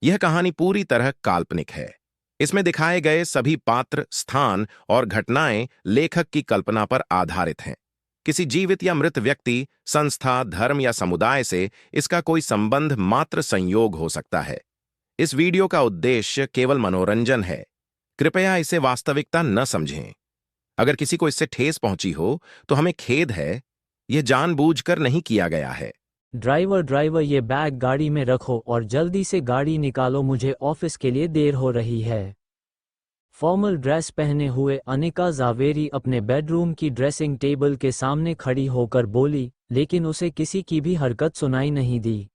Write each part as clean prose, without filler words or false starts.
यह कहानी पूरी तरह काल्पनिक है। इसमें दिखाए गए सभी पात्र, स्थान और घटनाएं लेखक की कल्पना पर आधारित हैं। किसी जीवित या मृत व्यक्ति, संस्था, धर्म या समुदाय से इसका कोई संबंध मात्र संयोग हो सकता है। इस वीडियो का उद्देश्य केवल मनोरंजन है। कृपया इसे वास्तविकता न समझें। अगर किसी को इससे ठेस पहुंची हो, तो हमें खेद है। यह जानबूझकर नहीं किया गया है। ड्राइवर ड्राइवर ये बैग गाड़ी में रखो और जल्दी से गाड़ी निकालो, मुझे ऑफिस के लिए देर हो रही है। फॉर्मल ड्रेस पहने हुए अनिका जावेरी अपने बेडरूम की ड्रेसिंग टेबल के सामने खड़ी होकर बोली, लेकिन उसे किसी की भी हरकत सुनाई नहीं दी।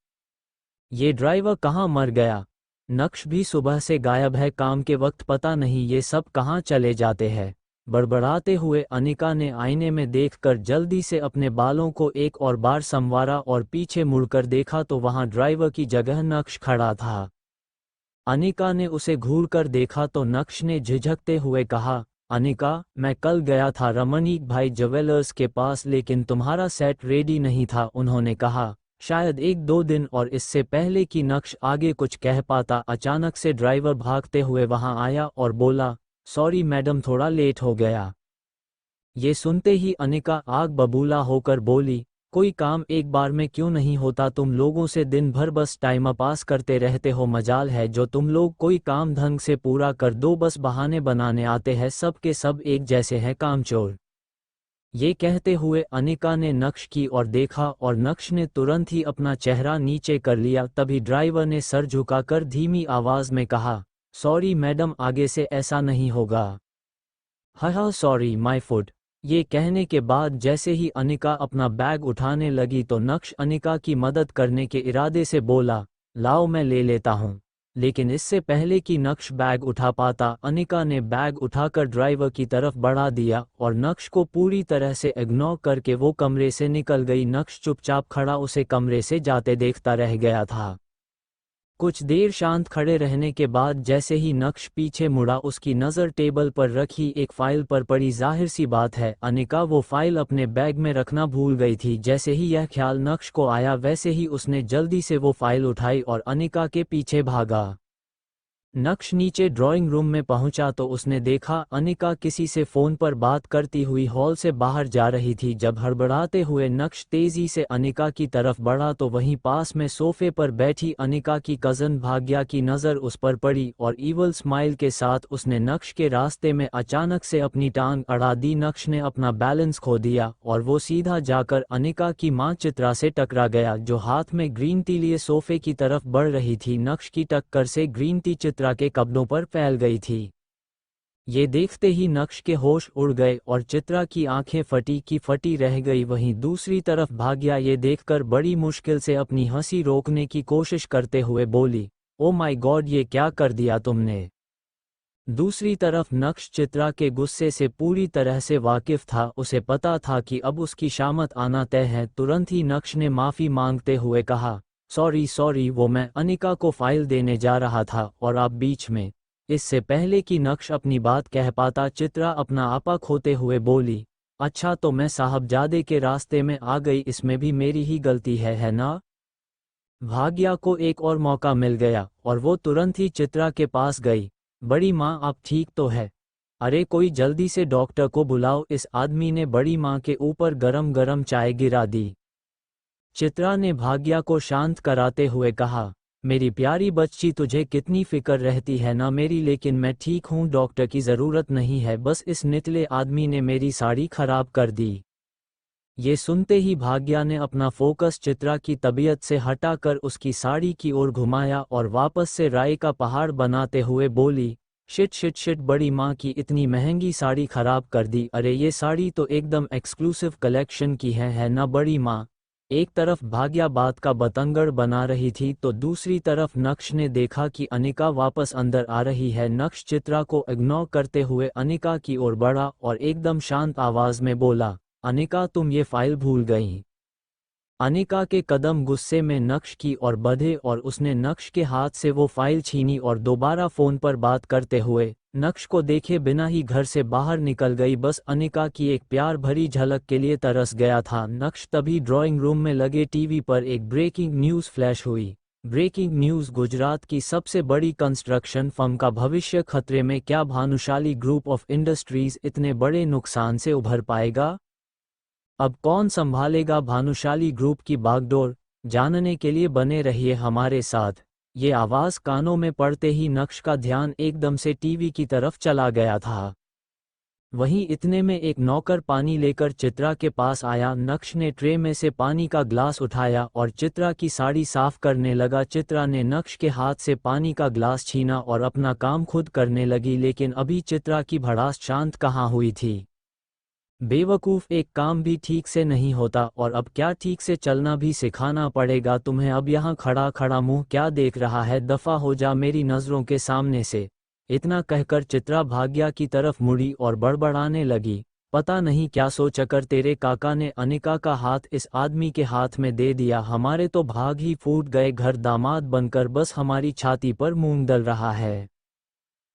ये ड्राइवर कहाँ मर गया? नक्श भी सुबह से गायब है, काम के वक्त पता नहीं ये सब कहाँ चले जाते हैं। बड़बड़ाते हुए अनिका ने आईने में देखकर जल्दी से अपने बालों को एक और बार संवारा और पीछे मुड़कर देखा तो वहां ड्राइवर की जगह नक्श खड़ा था। अनिका ने उसे घूरकर देखा तो नक्श ने झिझकते हुए कहा, अनिका, मैं कल गया था रमणीक भाई ज्वेलर्स के पास, लेकिन तुम्हारा सेट रेडी नहीं था। उन्होंने कहा, शायद 1-2 दिन। और इससे पहले कि नक्श आगे कुछ कह पाता, अचानक से ड्राइवर भागते हुए वहां आया और बोला, सॉरी मैडम, थोड़ा लेट हो गया। ये सुनते ही अनिका आग बबूला होकर बोली, कोई काम एक बार में क्यों नहीं होता? तुम लोगों से दिन भर बस टाइम पास करते रहते हो। मजाल है जो तुम लोग कोई काम ढंग से पूरा कर दो, बस बहाने बनाने आते हैं। सब के सब एक जैसे हैं, कामचोर। ये कहते हुए अनिका ने नक्श की ओर देखा और नक्श ने तुरंत ही अपना चेहरा नीचे कर लिया। तभी ड्राइवर ने सर झुकाकर धीमी आवाज में कहा, सॉरी मैडम, आगे से ऐसा नहीं होगा। हाँ सॉरी माय फुट। ये कहने के बाद जैसे ही अनिका अपना बैग उठाने लगी तो नक्श अनिका की मदद करने के इरादे से बोला, लाओ मैं ले लेता हूँ। लेकिन इससे पहले कि नक्श बैग उठा पाता, अनिका ने बैग उठाकर ड्राइवर की तरफ बढ़ा दिया और नक्श को पूरी तरह से इग्नोर करके वो कमरे से निकल गई। नक्श चुपचाप खड़ा उसे कमरे से जाते देखता रह गया था। कुछ देर शांत खड़े रहने के बाद जैसे ही नक्श पीछे मुड़ा, उसकी नज़र टेबल पर रखी एक फाइल पर पड़ी। जाहिर सी बात है, अनिका वो फाइल अपने बैग में रखना भूल गई थी। जैसे ही यह ख्याल नक्श को आया, वैसे ही उसने जल्दी से वो फाइल उठाई और अनिका के पीछे भागा। नक्श नीचे ड्राइंग रूम में पहुंचा तो उसने देखा अनिका किसी से फोन पर बात करती हुई हॉल से बाहर जा रही थी। जब हड़बड़ाते हुए नक्श तेजी से अनिका की तरफ बढ़ा तो वहीं पास में सोफे पर बैठी अनिका की कजन भाग्या की नज़र उस पर पड़ी और ईवल स्माइल के साथ उसने नक्श के रास्ते में अचानक से अपनी टांग अड़ा दी। नक्श ने अपना बैलेंस खो दिया और वो सीधा जाकर अनिका की मां चित्रा से टकरा गया, जो हाथ में ग्रीन टी लिए सोफे की तरफ बढ़ रही थी। नक्श की टक्कर से ग्रीन टी चित्रा के कपड़ों पर फैल गई थी। ये देखते ही नक्श के होश उड़ गए और चित्रा की आंखें फटी की फटी रह गई। वहीं दूसरी तरफ भाग्या ये देखकर बड़ी मुश्किल से अपनी हंसी रोकने की कोशिश करते हुए बोली, ओ माय गॉड, ये क्या कर दिया तुमने? दूसरी तरफ नक्श चित्रा के गुस्से से पूरी तरह से वाकिफ था। उसे पता था कि अब उसकी शामत आना तय है। तुरंत ही नक्श ने माफी मांगते हुए कहा, सॉरी, वो मैं अनिका को फाइल देने जा रहा था और आप बीच में। इससे पहले कि नक्श अपनी बात कह पाता, चित्रा अपना आपा खोते हुए बोली, अच्छा तो मैं साहबजादे के रास्ते में आ गई, इसमें भी मेरी ही गलती है ना? भाग्या को एक और मौका मिल गया और वो तुरंत ही चित्रा के पास गई। बड़ी माँ, आप ठीक तो है? अरे कोई जल्दी से डॉक्टर को बुलाओ। इस आदमी ने बड़ी माँ के ऊपर गरम गरम चाय गिरा दी। चित्रा ने भाग्या को शांत कराते हुए कहा, मेरी प्यारी बच्ची, तुझे कितनी फिक्र रहती है ना मेरी, लेकिन मैं ठीक हूँ, डॉक्टर की ज़रूरत नहीं है, बस इस निचले आदमी ने मेरी साड़ी खराब कर दी। ये सुनते ही भाग्या ने अपना फोकस चित्रा की तबीयत से हटाकर उसकी साड़ी की ओर घुमाया और वापस से राय का पहाड़ बनाते हुए बोली, शिट, बड़ी माँ की इतनी महंगी साड़ी खराब कर दी। अरे ये साड़ी तो एकदम एक्सक्लूसिव कलेक्शन की है ना बड़ी माँ? एक तरफ भाग्या बात का बतंगड़ बना रही थी तो दूसरी तरफ नक्श ने देखा कि अनिका वापस अंदर आ रही है। नक्श चित्रा को इग्नोर करते हुए अनिका की ओर बढ़ा और एकदम शांत आवाज में बोला, अनिका, तुम ये फाइल भूल गई। अनिका के कदम गुस्से में नक्श की ओर बढ़े और उसने नक्श के हाथ से वो फाइल छीनी और दोबारा फोन पर बात करते हुए नक्श को देखे बिना ही घर से बाहर निकल गई। बस अनिका की एक प्यार भरी झलक के लिए तरस गया था। नक्श तभी ड्राइंग रूम में लगे टीवी पर एक ब्रेकिंग न्यूज़ फ्लैश हुई। ब्रेकिंग न्यूज़, गुजरात की सबसे बड़ी कंस्ट्रक्शन फर्म का भविष्य खतरे में, क्या भानुशाली ग्रुप ऑफ इंडस्ट्रीज इतने बड़े नुकसान से उभर पाएगा? अब कौन संभालेगा भानुशाली ग्रुप की बागडोर? जानने के लिए बने रहिए हमारे साथ। ये आवाज़ कानों में पड़ते ही नक्श का ध्यान एकदम से टीवी की तरफ चला गया था। वहीं इतने में एक नौकर पानी लेकर चित्रा के पास आया। नक्श ने ट्रे में से पानी का ग्लास उठाया और चित्रा की साड़ी साफ करने लगा। चित्रा ने नक्श के हाथ से पानी का ग्लास छीना और अपना काम खुद करने लगी, लेकिन अभी चित्रा की भड़ास शांत कहाँ हुई थी। बेवकूफ़, एक काम भी ठीक से नहीं होता और अब क्या ठीक से चलना भी सिखाना पड़ेगा तुम्हें? अब यहाँ खड़ा खड़ा मुंह क्या देख रहा है, दफ़ा हो जा मेरी नज़रों के सामने से। इतना कहकर चित्रा भाग्या की तरफ मुड़ी और बड़बड़ाने लगी, पता नहीं क्या सोचकर तेरे काका ने अनिका का हाथ इस आदमी के हाथ में दे दिया। हमारे तो भाग ही फूट गए, घर दामाद बनकर बस हमारी छाती पर मूंग दल रहा है।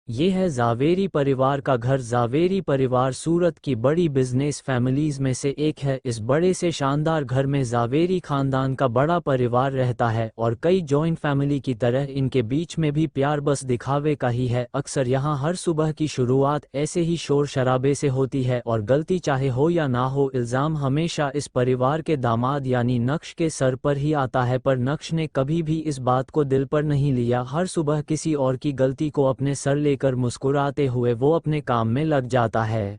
ये है जावेरी परिवार का घर। जावेरी परिवार सूरत की बड़ी बिजनेस फैमिलीज में से एक है। इस बड़े से शानदार घर में जावेरी खानदान का बड़ा परिवार रहता है और कई जॉइंट फैमिली की तरह इनके बीच में भी प्यार बस दिखावे का ही है। अक्सर यहाँ हर सुबह की शुरुआत ऐसे ही शोर शराबे से होती है और गलती चाहे हो या ना हो, इल्ज़ाम हमेशा इस परिवार के दामाद यानी नक्श के सर पर ही आता है। पर नक्श ने कभी भी इस बात को दिल पर नहीं लिया। हर सुबह किसी और की गलती को अपने सर लेकर मुस्कुराते हुए वो अपने काम में लग जाता है।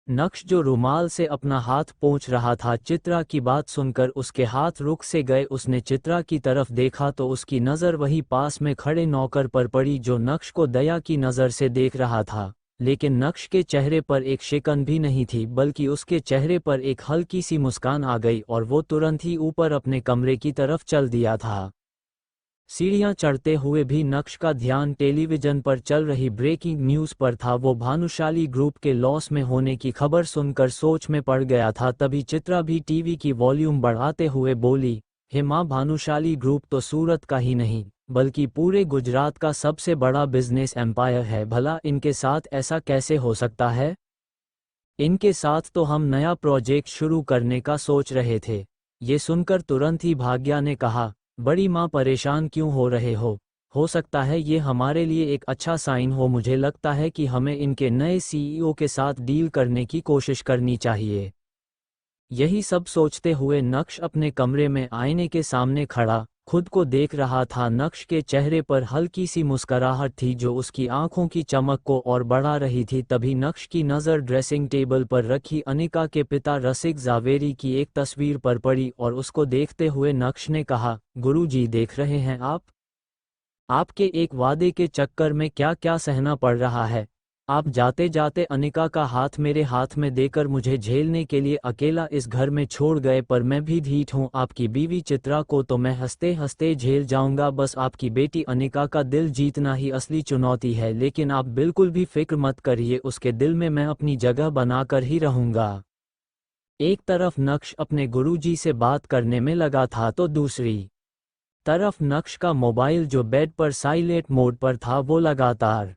नक्श जो रुमाल से अपना हाथ पोंछ रहा था, चित्रा की बात सुनकर उसके हाथ रुक से गए। उसने चित्रा की तरफ देखा तो उसकी नज़र वही पास में खड़े नौकर पर पड़ी जो नक्श को दया की नज़र से देख रहा था। लेकिन नक्श के चेहरे पर एक शिकन भी नहीं थी, बल्कि उसके चेहरे पर एक हल्की सी मुस्कान आ गई और वो तुरंत ही ऊपर अपने कमरे की तरफ चल दिया था। सीढ़ियां चढ़ते हुए भी नक्श का ध्यान टेलीविजन पर चल रही ब्रेकिंग न्यूज़ पर था। वो भानुशाली ग्रुप के लॉस में होने की खबर सुनकर सोच में पड़ गया था। तभी चित्रा भी टीवी की वॉल्यूम बढ़ाते हुए बोली, हे माँ, भानुशाली ग्रुप तो सूरत का ही नहीं बल्कि पूरे गुजरात का सबसे बड़ा बिजनेस एम्पायर है। भला इनके साथ ऐसा कैसे हो सकता है? इनके साथ तो हम नया प्रोजेक्ट शुरू करने का सोच रहे थे। ये सुनकर तुरंत ही भाग्या ने कहा, बड़ी माँ परेशान क्यों हो रहे हो सकता है ये हमारे लिए एक अच्छा साइन हो। मुझे लगता है कि हमें इनके नए सीईओ के साथ डील करने की कोशिश करनी चाहिए। यही सब सोचते हुए नक्श अपने कमरे में आईने के सामने खड़ा खुद को देख रहा था। नक्श के चेहरे पर हल्की सी मुस्कुराहट थी जो उसकी आंखों की चमक को और बढ़ा रही थी। तभी नक्श की नज़र ड्रेसिंग टेबल पर रखी अनिका के पिता रसिक जावेरी की एक तस्वीर पर पड़ी और उसको देखते हुए नक्श ने कहा, गुरुजी, देख रहे हैं आप? आपके एक वादे के चक्कर में क्या क्या सहना पड़ रहा है। आप जाते जाते अनिका का हाथ मेरे हाथ में देकर मुझे झेलने के लिए अकेला इस घर में छोड़ गए, पर मैं भी ढीठ हूँ। आपकी बीवी चित्रा को तो मैं हंसते हंसते झेल जाऊंगा, बस आपकी बेटी अनिका का दिल जीतना ही असली चुनौती है। लेकिन आप बिल्कुल भी फिक्र मत करिए, उसके दिल में मैं अपनी जगह बनाकर ही रहूंगा। एक तरफ नक्श अपने गुरुजी से बात करने में लगा था तो दूसरी तरफ नक्श का मोबाइल जो बेड पर साइलेंट मोड पर था वो लगातार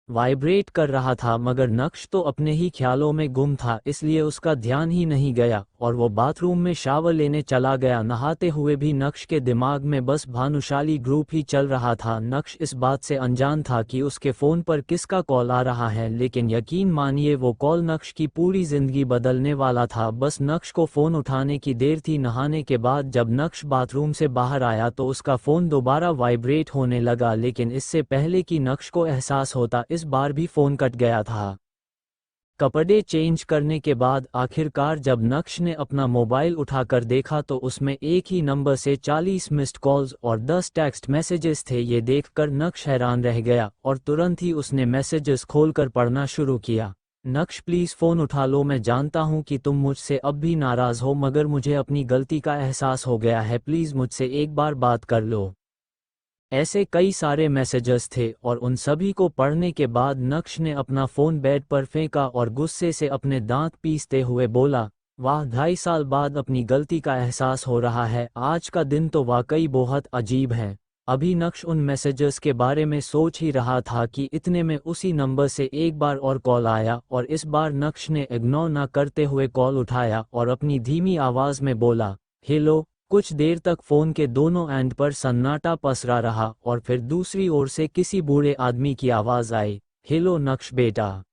वाइब्रेट कर रहा था। मगर नक्श तो अपने ही ख्यालों में गुम था, इसलिए उसका ध्यान ही नहीं गया और वो बाथरूम में शावर लेने चला गया। नहाते हुए भी नक्श के दिमाग में बस भानुशाली ग्रुप ही चल रहा था। नक्श इस बात से अनजान था कि उसके फ़ोन पर किसका कॉल आ रहा है, लेकिन यकीन मानिए वो कॉल नक्श की पूरी ज़िंदगी बदलने वाला था। बस नक्श को फ़ोन उठाने की देर थी। नहाने के बाद जब नक्श बाथरूम से बाहर आया तो उसका फ़ोन दोबारा वाइब्रेट होने लगा, लेकिन इससे पहले कि नक्श को एहसास होता इस बार भी फोन कट गया था। कपड़े चेंज करने के बाद आखिरकार जब नक्श ने अपना मोबाइल उठाकर देखा तो उसमें एक ही नंबर से 40 मिस्ड कॉल्स और 10 टेक्स्ट मैसेजेस थे। ये देखकर नक्श हैरान रह गया और तुरंत ही उसने मैसेजेस खोलकर पढ़ना शुरू किया। नक्श, प्लीज़ फ़ोन उठा लो। मैं जानता हूँ कि तुम मुझसे अब भी नाराज़ हो, मगर मुझे अपनी गलती का एहसास हो गया है। प्लीज़ मुझसे एक बार बात कर लो। ऐसे कई सारे मैसेजेस थे और उन सभी को पढ़ने के बाद नक्श ने अपना फ़ोन बेड पर फेंका और गुस्से से अपने दांत पीसते हुए बोला, वाह, 2.5 साल बाद अपनी गलती का एहसास हो रहा है। आज का दिन तो वाकई बहुत अजीब है। अभी नक्श उन मैसेजेस के बारे में सोच ही रहा था कि इतने में उसी नंबर से एक बार और कॉल आया और इस बार नक्श ने इग्नोर न करते हुए कॉल उठाया और अपनी धीमी आवाज़ में बोला, हेलो, कुछ देर तक फोन के दोनों एंड पर सन्नाटा पसरा रहा और फिर दूसरी ओर से किसी बूढ़े आदमी की आवाज आई, हेलो नक्श बेटा।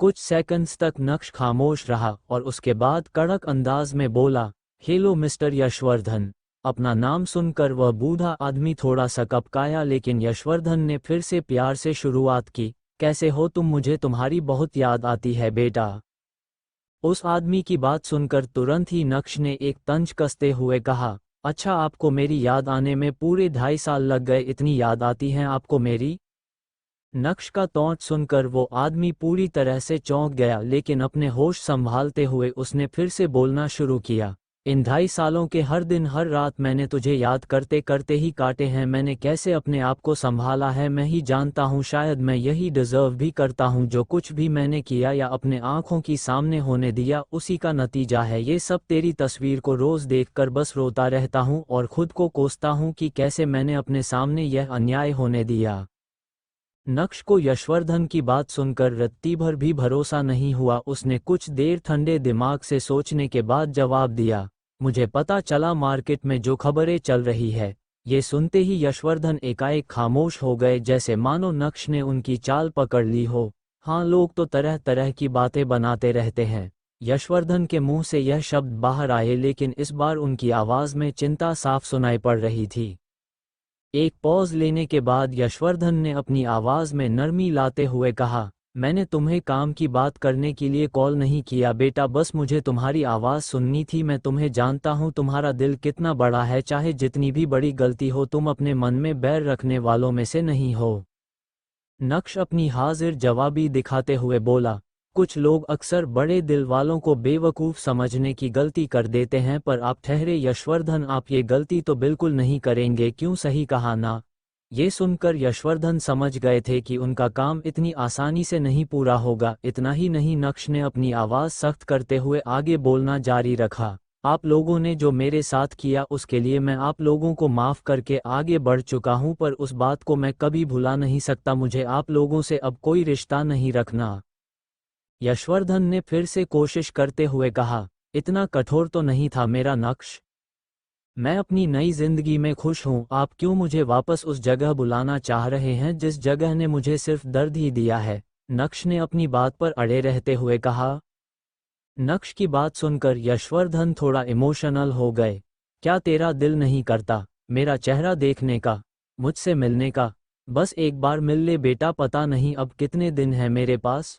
कुछ सेकंड्स तक नक्श खामोश रहा और उसके बाद कड़क अंदाज में बोला, हेलो मिस्टर यशवर्धन। अपना नाम सुनकर वह बूढ़ा आदमी थोड़ा सा कपकाया, लेकिन यशवर्धन ने फिर से प्यार से शुरुआत की, कैसे हो तुम, मुझे तुम्हारी बहुत याद आती है बेटा। उस आदमी की बात सुनकर तुरंत ही नक्श ने एक तंज कसते हुए कहा, अच्छा आपको मेरी याद आने में पूरे 2.5 साल लग गए, इतनी याद आती है आपको मेरी। नक्श का तौंत सुनकर वो आदमी पूरी तरह से चौंक गया, लेकिन अपने होश संभालते हुए उसने फिर से बोलना शुरू किया, इन 2.5 सालों के हर दिन हर रात मैंने तुझे याद करते करते ही काटे हैं। मैंने कैसे अपने आप को संभाला है मैं ही जानता हूँ, शायद मैं यही डिजर्व भी करता हूँ। जो कुछ भी मैंने किया या अपने आंखों की सामने होने दिया उसी का नतीजा है ये सब। तेरी तस्वीर को रोज देखकर बस रोता रहता हूँ और खुद को कोसता हूँ कि कैसे मैंने अपने सामने यह अन्याय होने दिया। नक्श को यशवर्धन की बात सुनकर रत्ती भर भी भरोसा नहीं हुआ। उसने कुछ देर ठंडे दिमाग से सोचने के बाद जवाब दिया, मुझे पता चला मार्केट में जो खबरें चल रही है। ये सुनते ही यशवर्धन एकाएक खामोश हो गए, जैसे मानो नक्श ने उनकी चाल पकड़ ली हो। हाँ, लोग तो तरह तरह की बातें बनाते रहते हैं। यशवर्धन के मुंह से यह शब्द बाहर आए, लेकिन इस बार उनकी आवाज में चिंता साफ सुनाई पड़ रही थी। एक पॉज लेने के बाद यशवर्धन ने अपनी आवाज में नरमी लाते हुए कहा, मैंने तुम्हें काम की बात करने के लिए कॉल नहीं किया बेटा, बस मुझे तुम्हारी आवाज सुननी थी। मैं तुम्हें जानता हूँ, तुम्हारा दिल कितना बड़ा है, चाहे जितनी भी बड़ी गलती हो तुम अपने मन में बैर रखने वालों में से नहीं हो। नक्श अपनी हाजिर जवाबी दिखाते हुए बोला, कुछ लोग अक्सर बड़े दिल वालों को बेवकूफ़ समझने की गलती कर देते हैं, पर आप ठहरे यशवर्धन, आप ये गलती तो बिल्कुल नहीं करेंगे, क्यों, सही कहा ना। ये सुनकर यशवर्धन समझ गए थे कि उनका काम इतनी आसानी से नहीं पूरा होगा। इतना ही नहीं, नक्श ने अपनी आवाज़ सख्त करते हुए आगे बोलना जारी रखा, आप लोगों ने जो मेरे साथ किया उसके लिए मैं आप लोगों को माफ़ करके आगे बढ़ चुका हूँ, पर उस बात को मैं कभी भुला नहीं सकता। मुझे आप लोगों से अब कोई रिश्ता नहीं रखना। यशवर्धन ने फिर से कोशिश करते हुए कहा, इतना कठोर तो नहीं था मेरा नक्श। मैं अपनी नई जिंदगी में खुश हूँ, आप क्यों मुझे वापस उस जगह बुलाना चाह रहे हैं जिस जगह ने मुझे सिर्फ दर्द ही दिया है। नक्श ने अपनी बात पर अड़े रहते हुए कहा। नक्श की बात सुनकर यशवर्धन थोड़ा इमोशनल हो गए। क्या तेरा दिल नहीं करता मेरा चेहरा देखने का, मुझसे मिलने का? बस एक बार मिल ले बेटा, पता नहीं अब कितने दिन है मेरे पास।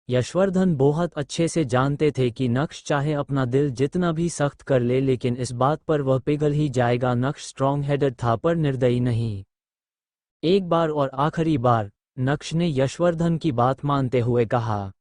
यशवर्धन बहुत अच्छे से जानते थे कि नक्श चाहे अपना दिल जितना भी सख्त कर ले, लेकिन इस बात पर वह पिघल ही जाएगा। नक्श स्ट्रॉन्ग हेडेड था पर निर्दयी नहीं। एक बार और आखिरी बार, नक्श ने यशवर्धन की बात मानते हुए कहा।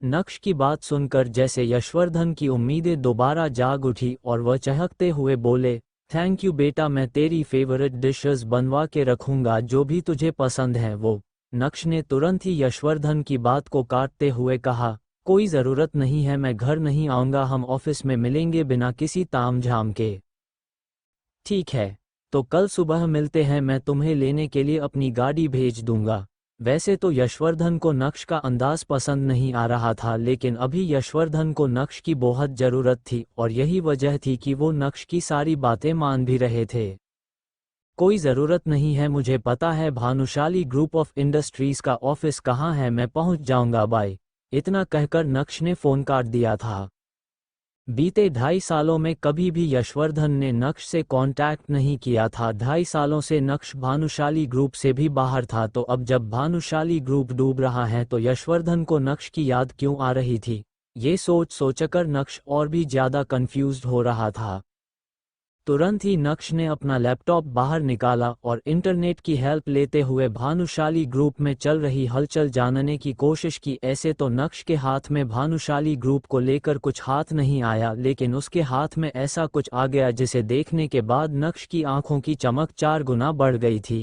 नक्श की बात सुनकर जैसे यशवर्धन की उम्मीदें दोबारा जाग उठी और वह चहकते हुए बोले, थैंक यू बेटा, मैं तेरी फेवरेट डिशेस बनवा के रखूंगा, जो भी तुझे पसंद है वो। नक्श ने तुरंत ही यशवर्धन की बात को काटते हुए कहा, कोई ज़रूरत नहीं है, मैं घर नहीं आऊँगा, हम ऑफिस में मिलेंगे बिना किसी तामझाम के। ठीक है, तो कल सुबह मिलते हैं, मैं तुम्हें लेने के लिए अपनी गाड़ी भेज दूंगा। वैसे तो यशवर्धन को नक्श का अंदाज पसंद नहीं आ रहा था, लेकिन अभी यशवर्धन को नक्श की बहुत ज़रूरत थी और यही वजह थी कि वो नक्श की सारी बातें मान भी रहे थे। कोई ज़रूरत नहीं है, मुझे पता है भानुशाली ग्रुप ऑफ इंडस्ट्रीज़ का ऑफिस कहाँ है, मैं पहुँच जाऊँगा, बाय। इतना कहकर नक्श ने फ़ोन काट दिया था। बीते 2.5 सालों में कभी भी यशवर्धन ने नक्श से कांटेक्ट नहीं किया था। 2.5 सालों से नक्श भानुशाली ग्रुप से भी बाहर था, तो अब जब भानुशाली ग्रुप डूब रहा है तो यशवर्धन को नक्श की याद क्यों आ रही थी, ये सोच सोचकर नक्श और भी ज़्यादा कंफ्यूज्ड हो रहा था। तुरंत ही नक्श ने अपना लैपटॉप बाहर निकाला और इंटरनेट की हेल्प लेते हुए भानुशाली ग्रुप में चल रही हलचल जानने की कोशिश की। ऐसे तो नक्श के हाथ में भानुशाली ग्रुप को लेकर कुछ हाथ नहीं आया, लेकिन उसके हाथ में ऐसा कुछ आ गया जिसे देखने के बाद नक्श की आंखों की चमक 4 गुना बढ़ गई थी।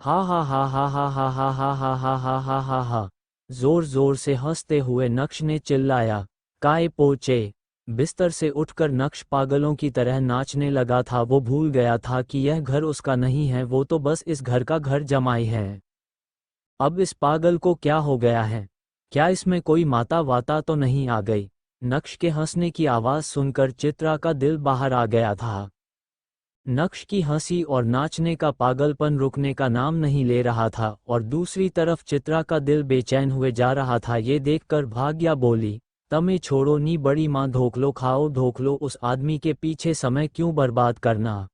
हा हा हा हा हा हा हा हा हा हा हा हा हा हा, जोर जोर से हंसते हुए नक्श ने चिल्लाया, काय पोचे। बिस्तर से उठकर नक्श पागलों की तरह नाचने लगा था। वो भूल गया था कि यह घर उसका नहीं है, वो तो बस इस घर का घर जमाई है। अब इस पागल को क्या हो गया है? क्या इसमें कोई माता वाता तो नहीं आ गई? नक्श के हंसने की आवाज़ सुनकर चित्रा का दिल बाहर आ गया था। नक्श की हंसी और नाचने का पागलपन रुकने का नाम नहीं ले रहा था और दूसरी तरफ चित्रा का दिल बेचैन हुए जा रहा था। ये देखकर भाग्या बोली, तमे छोड़ो नी बड़ी माँ, धोखलो खाओ धोखलो, उस आदमी के पीछे समय क्यों बर्बाद करना।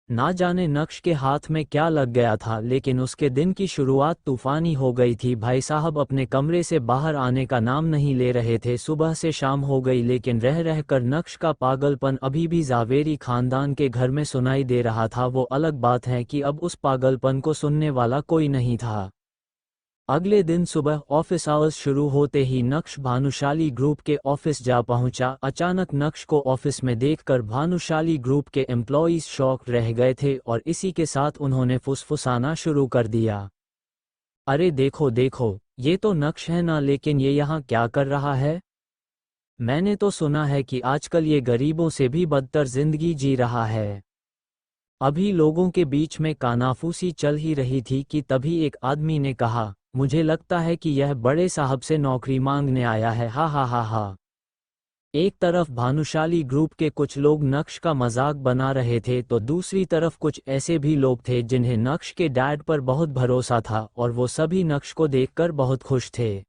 ना जाने नक्श के हाथ में क्या लग गया था, लेकिन उसके दिन की शुरुआत तूफानी हो गई थी। भाई साहब अपने कमरे से बाहर आने का नाम नहीं ले रहे थे। सुबह से शाम हो गई, लेकिन रह रहकर नक्श का पागलपन अभी भी जावेरी खानदान के घर में सुनाई दे रहा था। वो अलग बात है कि अब उस पागलपन को सुनने वाला कोई नहीं था। अगले दिन सुबह ऑफिस आवर्स शुरू होते ही नक्श भानुशाली ग्रुप के ऑफिस जा पहुंचा। अचानक नक्श को ऑफिस में देखकर भानुशाली ग्रुप के एम्प्लॉइज शॉक रह गए थे और इसी के साथ उन्होंने फुसफुसाना शुरू कर दिया। अरे देखो देखो, ये तो नक्श है ना, लेकिन ये यहाँ क्या कर रहा है। मैंने तो सुना है कि आजकल ये गरीबों से भी बदतर जिंदगी जी रहा है। अभी लोगों के बीच में कानाफूसी चल ही रही थी कि तभी एक आदमी ने कहा, मुझे लगता है कि यह बड़े साहब से नौकरी मांगने आया है, हा हा हा हा। एक तरफ भानुशाली ग्रुप के कुछ लोग नक्श का मजाक बना रहे थे, तो दूसरी तरफ कुछ ऐसे भी लोग थे जिन्हें नक्श के डैड पर बहुत भरोसा था और वो सभी नक्श को देखकर बहुत खुश थे।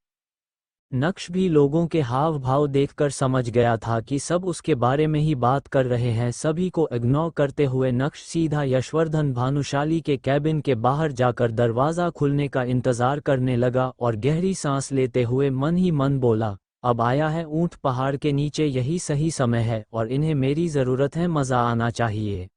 नक्श भी लोगों के हाव भाव देखकर समझ गया था कि सब उसके बारे में ही बात कर रहे हैं। सभी को इग्नोर करते हुए नक्श सीधा यशवर्धन भानुशाली के कैबिन के बाहर जाकर दरवाज़ा खुलने का इंतज़ार करने लगा और गहरी सांस लेते हुए मन ही मन बोला, अब आया है ऊंट पहाड़ के नीचे, यही सही समय है और इन्हें मेरी ज़रूरत है, मज़ा आना चाहिए।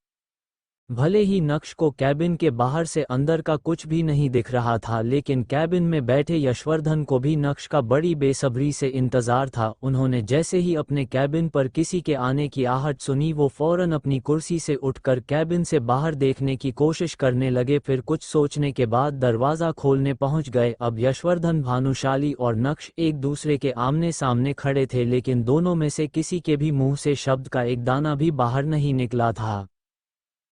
भले ही नक्श को कैबिन के बाहर से अंदर का कुछ भी नहीं दिख रहा था, लेकिन कैबिन में बैठे यशवर्धन को भी नक्श का बड़ी बेसब्री से इंतजार था। उन्होंने जैसे ही अपने कैबिन पर किसी के आने की आहट सुनी, वो फौरन अपनी कुर्सी से उठकर कैबिन से बाहर देखने की कोशिश करने लगे। फिर कुछ सोचने के बाद दरवाज़ा खोलने पहुंच गए। अब यशवर्धन, भानुशाली और नक्श एक दूसरे के आमने सामने खड़े थे, लेकिन दोनों में से किसी के भी मुंह से शब्द का एक दाना भी बाहर नहीं निकला था।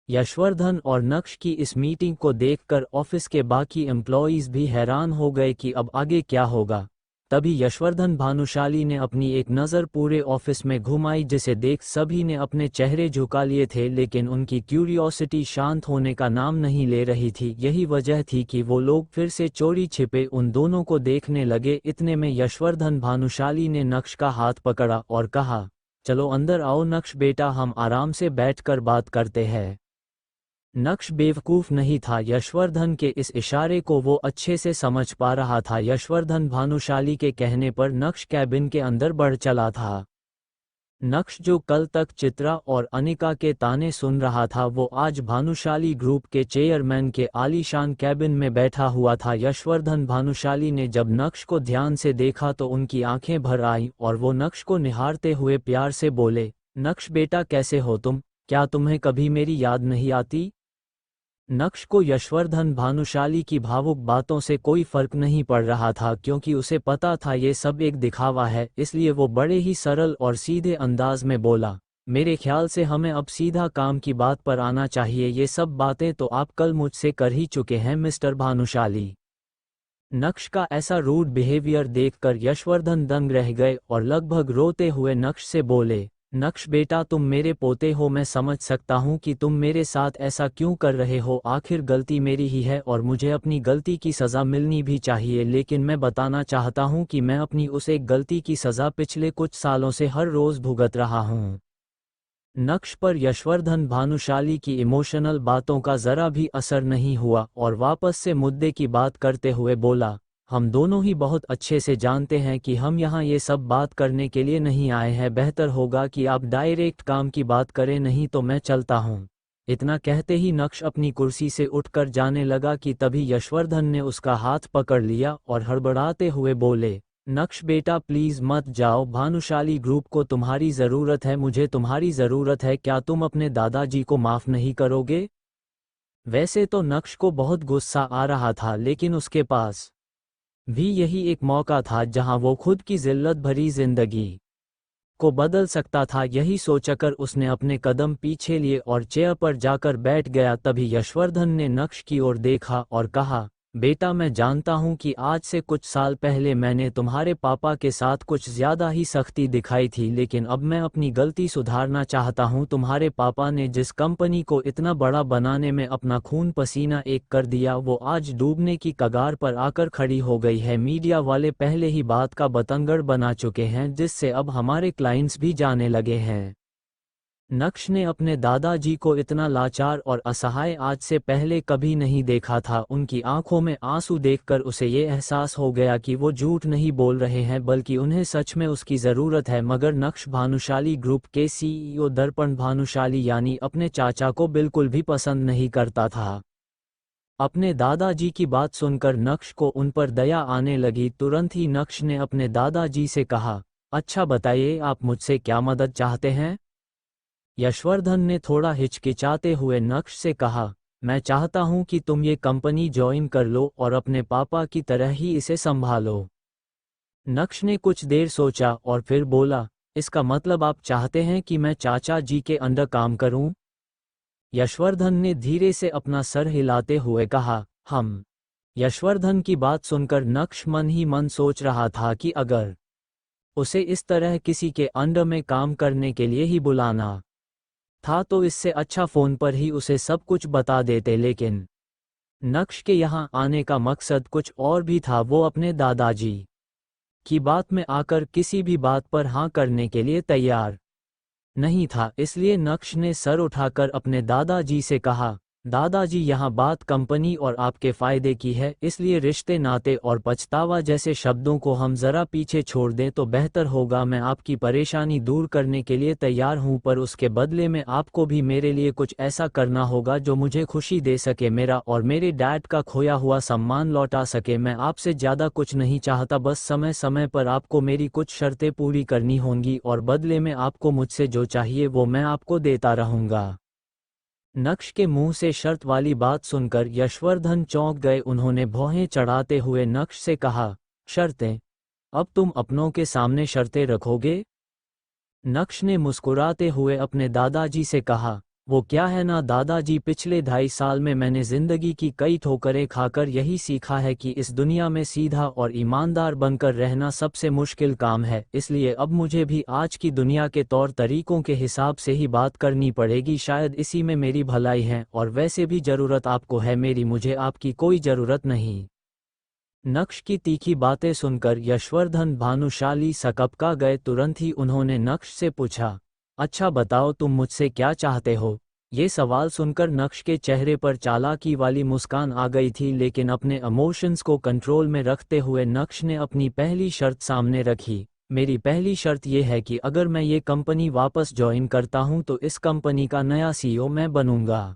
यशवर्धन और नक्श की इस मीटिंग को देखकर ऑफिस के बाकी एम्प्लॉइज भी हैरान हो गए कि अब आगे क्या होगा। तभी यशवर्धन भानुशाली ने अपनी एक नज़र पूरे ऑफिस में घुमाई, जिसे देख सभी ने अपने चेहरे झुका लिए थे, लेकिन उनकी क्यूरियोसिटी शांत होने का नाम नहीं ले रही थी। यही वजह थी कि वो लोग फिर से चोरी छिपे उन दोनों को देखने लगे। इतने में यशवर्धन भानुशाली ने नक्श का हाथ पकड़ा और कहा, चलो अंदर आओ नक्श बेटा, हम आराम से बैठकर बात करते हैं। नक्श बेवकूफ़ नहीं था, यशवर्धन के इस इशारे को वो अच्छे से समझ पा रहा था। यशवर्धन भानुशाली के कहने पर नक्श कैबिन के अंदर बढ़ चला था। नक्श जो कल तक चित्रा और अनिका के ताने सुन रहा था, वो आज भानुशाली ग्रुप के चेयरमैन के आलीशान कैबिन में बैठा हुआ था। यशवर्धन भानुशाली ने जब नक्श को ध्यान से देखा तो उनकी आंखें भर आईं और वो नक्श को निहारते हुए प्यार से बोले, नक्श बेटा कैसे हो तुम, क्या तुम्हें कभी मेरी याद नहीं आती। नक्श को यशवर्धन भानुशाली की भावुक बातों से कोई फर्क नहीं पड़ रहा था, क्योंकि उसे पता था ये सब एक दिखावा है। इसलिए वो बड़े ही सरल और सीधे अंदाज में बोला, मेरे ख्याल से हमें अब सीधा काम की बात पर आना चाहिए। ये सब बातें तो आप कल मुझसे कर ही चुके हैं मिस्टर भानुशाली। नक्श का ऐसा रूड बिहेवियर देखकर यशवर्धन दंग रह गए और लगभग रोते हुए नक्श से बोले, नक्श बेटा तुम मेरे पोते हो, मैं समझ सकता हूँ कि तुम मेरे साथ ऐसा क्यों कर रहे हो। आखिर गलती मेरी ही है और मुझे अपनी गलती की सज़ा मिलनी भी चाहिए, लेकिन मैं बताना चाहता हूँ कि मैं अपनी उस एक गलती की सज़ा पिछले कुछ सालों से हर रोज़ भुगत रहा हूँ। नक्श पर यशवर्धन भानुशाली की इमोशनल बातों का ज़रा भी असर नहीं हुआ और वापस से मुद्दे की बात करते हुए बोला, हम दोनों ही बहुत अच्छे से जानते हैं कि हम यहाँ ये सब बात करने के लिए नहीं आए हैं। बेहतर होगा कि आप डायरेक्ट काम की बात करें, नहीं तो मैं चलता हूँ। इतना कहते ही नक्श अपनी कुर्सी से उठकर जाने लगा कि तभी यशवर्धन ने उसका हाथ पकड़ लिया और हड़बड़ाते हुए बोले, नक्श बेटा प्लीज़ मत जाओ, भानुशाली ग्रुप को तुम्हारी ज़रूरत है, मुझे तुम्हारी ज़रूरत है। क्या तुम अपने दादाजी को माफ़ नहीं करोगे। वैसे तो नक्श को बहुत गुस्सा आ रहा था, लेकिन उसके पास भी यही एक मौका था जहां वो खुद की जिल्लत भरी जिंदगी को बदल सकता था। यही सोचकर उसने अपने कदम पीछे लिए और चेयर पर जाकर बैठ गया। तभी यशवर्धन ने नक्श की ओर देखा और कहा, बेटा, मैं जानता हूँ कि आज से कुछ साल पहले मैंने तुम्हारे पापा के साथ कुछ ज़्यादा ही सख्ती दिखाई थी, लेकिन अब मैं अपनी गलती सुधारना चाहता हूँ। तुम्हारे पापा ने जिस कंपनी को इतना बड़ा बनाने में अपना खून पसीना एक कर दिया, वो आज डूबने की कगार पर आकर खड़ी हो गई है। मीडिया वाले पहले ही बात का बतंगड़ बना चुके हैं, जिससे अब हमारे क्लाइंट्स भी जाने लगे हैं। नक्श ने अपने दादाजी को इतना लाचार और असहाय आज से पहले कभी नहीं देखा था। उनकी आंखों में आंसू देखकर उसे ये एहसास हो गया कि वो झूठ नहीं बोल रहे हैं, बल्कि उन्हें सच में उसकी ज़रूरत है। मगर नक्श भानुशाली ग्रुप के सीईओ दर्पण भानुशाली यानी अपने चाचा को बिल्कुल भी पसंद नहीं करता था। अपने दादाजी की बात सुनकर नक्श को उन पर दया आने लगी। तुरंत ही नक्श ने अपने दादाजी से कहा, अच्छा बताइए, आप मुझसे क्या मदद चाहते हैं? यशवर्धन ने थोड़ा हिचकिचाते हुए नक्श से कहा, मैं चाहता हूं कि तुम ये कंपनी ज्वाइन कर लो और अपने पापा की तरह ही इसे संभालो। नक्श ने कुछ देर सोचा और फिर बोला, इसका मतलब आप चाहते हैं कि मैं चाचा जी के अंडर काम करूं? यशवर्धन ने धीरे से अपना सर हिलाते हुए कहा, हम। यशवर्धन की बात सुनकर नक्श मन ही मन सोच रहा था कि अगर उसे इस तरह किसी के अंडर में काम करने के लिए ही बुलाना था तो इससे अच्छा फ़ोन पर ही उसे सब कुछ बता देते, लेकिन नक्श के यहाँ आने का मकसद कुछ और भी था। वो अपने दादाजी की बात में आकर किसी भी बात पर हाँ करने के लिए तैयार नहीं था। इसलिए नक्श ने सर उठाकर अपने दादाजी से कहा, दादाजी, यहाँ बात कंपनी और आपके फ़ायदे की है, इसलिए रिश्ते नाते और पछतावा जैसे शब्दों को हम ज़रा पीछे छोड़ दें तो बेहतर होगा। मैं आपकी परेशानी दूर करने के लिए तैयार हूँ, पर उसके बदले में आपको भी मेरे लिए कुछ ऐसा करना होगा जो मुझे खुशी दे सके, मेरा और मेरे डैड का खोया हुआ सम्मान लौटा सके। मैं आपसे ज़्यादा कुछ नहीं चाहता, बस समय समय पर आपको मेरी कुछ शर्तें पूरी करनी होंगी और बदले में आपको मुझसे जो चाहिए वो मैं आपको देता रहूँगा। नक्श के मुंह से शर्त वाली बात सुनकर यशवर्धन चौंक गए। उन्होंने भौहें चढ़ाते हुए नक्श से कहा, शर्तें? अब तुम अपनों के सामने शर्तें रखोगे? नक्श ने मुस्कुराते हुए अपने दादाजी से कहा, वो क्या है ना दादाजी, पिछले 2.5 साल में मैंने जिंदगी की कई ठोकरें खाकर यही सीखा है कि इस दुनिया में सीधा और ईमानदार बनकर रहना सबसे मुश्किल काम है। इसलिए अब मुझे भी आज की दुनिया के तौर तरीकों के हिसाब से ही बात करनी पड़ेगी। शायद इसी में मेरी भलाई है, और वैसे भी ज़रूरत आपको है मेरी, मुझे आपकी कोई ज़रूरत नहीं। नक्श की तीखी बातें सुनकर यशवर्धन भानुशाली सकपका गए। तुरंत ही उन्होंने नक्श से पूछा, अच्छा बताओ, तुम मुझसे क्या चाहते हो? ये सवाल सुनकर नक्श के चेहरे पर चालाकी वाली मुस्कान आ गई थी, लेकिन अपने इमोशंस को कंट्रोल में रखते हुए नक्श ने अपनी पहली शर्त सामने रखी। मेरी पहली शर्त यह है कि अगर मैं ये कंपनी वापस ज्वाइन करता हूं तो इस कंपनी का नया सीईओ मैं बनूंगा।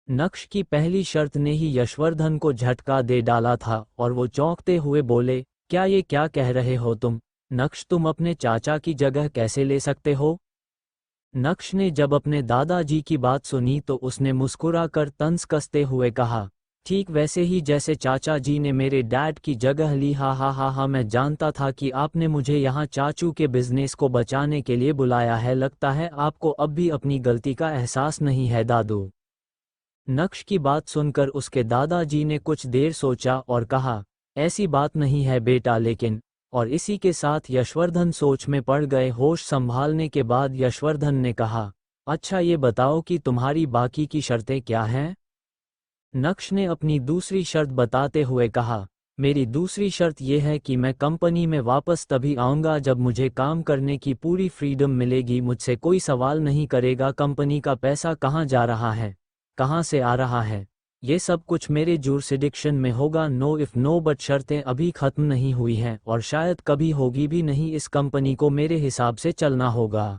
नक्श की पहली शर्त ने ही यशवर्धन को झटका दे डाला था और वो चौंकते हुए बोले, क्या कह रहे हो तुम? नक्श, तुम अपने चाचा की जगह कैसे ले सकते हो? नक्श ने जब अपने दादाजी की बात सुनी तो उसने मुस्कुराकर तंज कसते हुए कहा, ठीक वैसे ही जैसे चाचा जी ने मेरे डैड की जगह ली। हा हा हा हा, मैं जानता था कि आपने मुझे यहाँ चाचू के बिजनेस को बचाने के लिए बुलाया है। लगता है आपको अब भी अपनी गलती का एहसास नहीं है दादू। नक्श की बात सुनकर उसके दादाजी ने कुछ देर सोचा और कहा, ऐसी बात नहीं है बेटा, लेकिन। और इसी के साथ यशवर्धन सोच में पड़ गए। होश संभालने के बाद यशवर्धन ने कहा, अच्छा ये बताओ कि तुम्हारी बाकी की शर्तें क्या हैं? नक्श ने अपनी दूसरी शर्त बताते हुए कहा, मेरी दूसरी शर्त यह है कि मैं कंपनी में वापस तभी आऊँगा जब मुझे काम करने की पूरी फ्रीडम मिलेगी। मुझसे कोई सवाल नहीं करेगा कंपनी का पैसा कहाँ जा रहा है, कहाँ से आ रहा है, ये सब कुछ मेरे जुरिसडिक्शन में होगा। नो इफ नो बट शर्तें अभी ख़त्म नहीं हुई हैं और शायद कभी होगी भी नहीं। इस कंपनी को मेरे हिसाब से चलना होगा।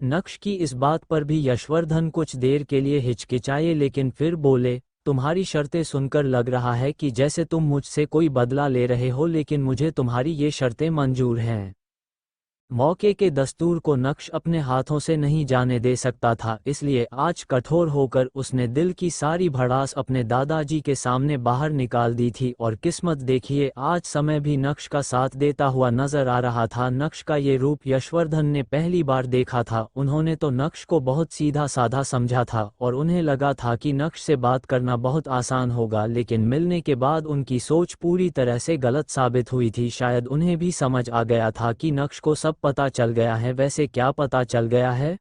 नक्श की इस बात पर भी यशवर्धन कुछ देर के लिए हिचकिचाए, लेकिन फिर बोले, तुम्हारी शर्तें सुनकर लग रहा है कि जैसे तुम मुझसे कोई बदला ले रहे हो, लेकिन मुझे तुम्हारी ये शर्तें मंजूर हैं। मौके के दस्तूर को नक्श अपने हाथों से नहीं जाने दे सकता था, इसलिए आज कठोर होकर उसने दिल की सारी भड़ास अपने दादाजी के सामने बाहर निकाल दी थी। और किस्मत देखिए, आज समय भी नक्श का साथ देता हुआ नजर आ रहा था। नक्श का ये रूप यशवर्धन ने पहली बार देखा था। उन्होंने तो नक्श को बहुत सीधा साधा समझा था और उन्हें लगा था कि नक्श से बात करना बहुत आसान होगा, लेकिन मिलने के बाद उनकी सोच पूरी तरह से गलत साबित हुई थी। शायद उन्हें भी समझ आ गया था कि नक्श को सब पता चल गया है। वैसे क्या पता चल गया है?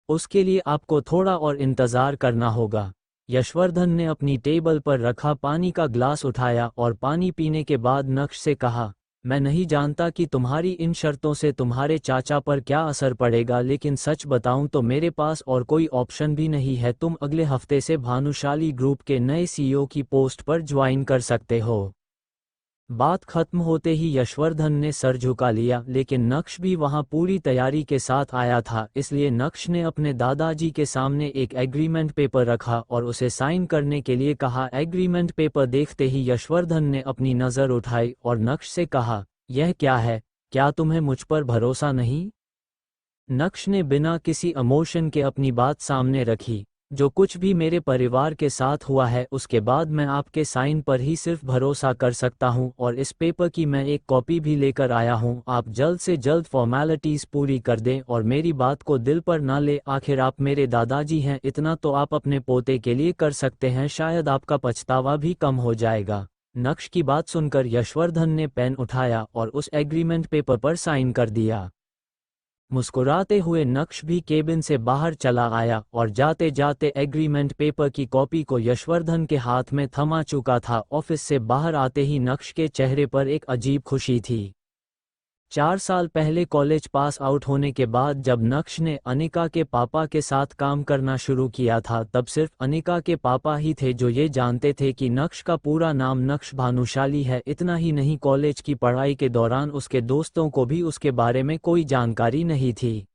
उसके लिए आपको थोड़ा और इंतजार करना होगा। यशवर्धन ने अपनी टेबल पर रखा पानी का ग्लास उठाया और पानी पीने के बाद नक्श से कहा, मैं नहीं जानता कि तुम्हारी इन शर्तों से तुम्हारे चाचा पर क्या असर पड़ेगा, लेकिन सच बताऊं तो मेरे पास और कोई ऑप्शन भी नहीं है। तुम अगले हफ्ते से भानुशाली ग्रुप के नए सीईओ की पोस्ट पर ज्वाइन कर सकते हो। बात खत्म होते ही यशवर्धन ने सर झुका लिया, लेकिन नक्श भी वहां पूरी तैयारी के साथ आया था, इसलिए नक्श ने अपने दादाजी के सामने एक एग्रीमेंट पेपर रखा और उसे साइन करने के लिए कहा। एग्रीमेंट पेपर देखते ही यशवर्धन ने अपनी नज़र उठाई और नक्श से कहा, यह क्या है? क्या तुम्हें मुझ पर भरोसा नहीं? नक्श ने बिना किसी इमोशन के अपनी बात सामने रखी। जो कुछ भी मेरे परिवार के साथ हुआ है उसके बाद मैं आपके साइन पर ही सिर्फ भरोसा कर सकता हूं, और इस पेपर की मैं एक कॉपी भी लेकर आया हूं। आप जल्द से जल्द फॉर्मेलिटीज पूरी कर दें और मेरी बात को दिल पर ना ले। आखिर आप मेरे दादाजी हैं, इतना तो आप अपने पोते के लिए कर सकते हैं। शायद आपका पछतावा भी कम हो जाएगा। नक्श की बात सुनकर यशवर्धन ने पेन उठाया और उस एग्रीमेंट पेपर पर साइन कर दिया। मुस्कुराते हुए नक्श भी केबिन से बाहर चला आया और जाते जाते एग्रीमेंट पेपर की कॉपी को यशवर्धन के हाथ में थमा चुका था। ऑफिस से बाहर आते ही नक्श के चेहरे पर एक अजीब खुशी थी। 4 साल पहले कॉलेज पास आउट होने के बाद जब नक्श ने अनिका के पापा के साथ काम करना शुरू किया था, तब सिर्फ अनिका के पापा ही थे जो ये जानते थे कि नक्श का पूरा नाम नक्श भानुशाली है। इतना ही नहीं, कॉलेज की पढ़ाई के दौरान उसके दोस्तों को भी उसके बारे में कोई जानकारी नहीं थी।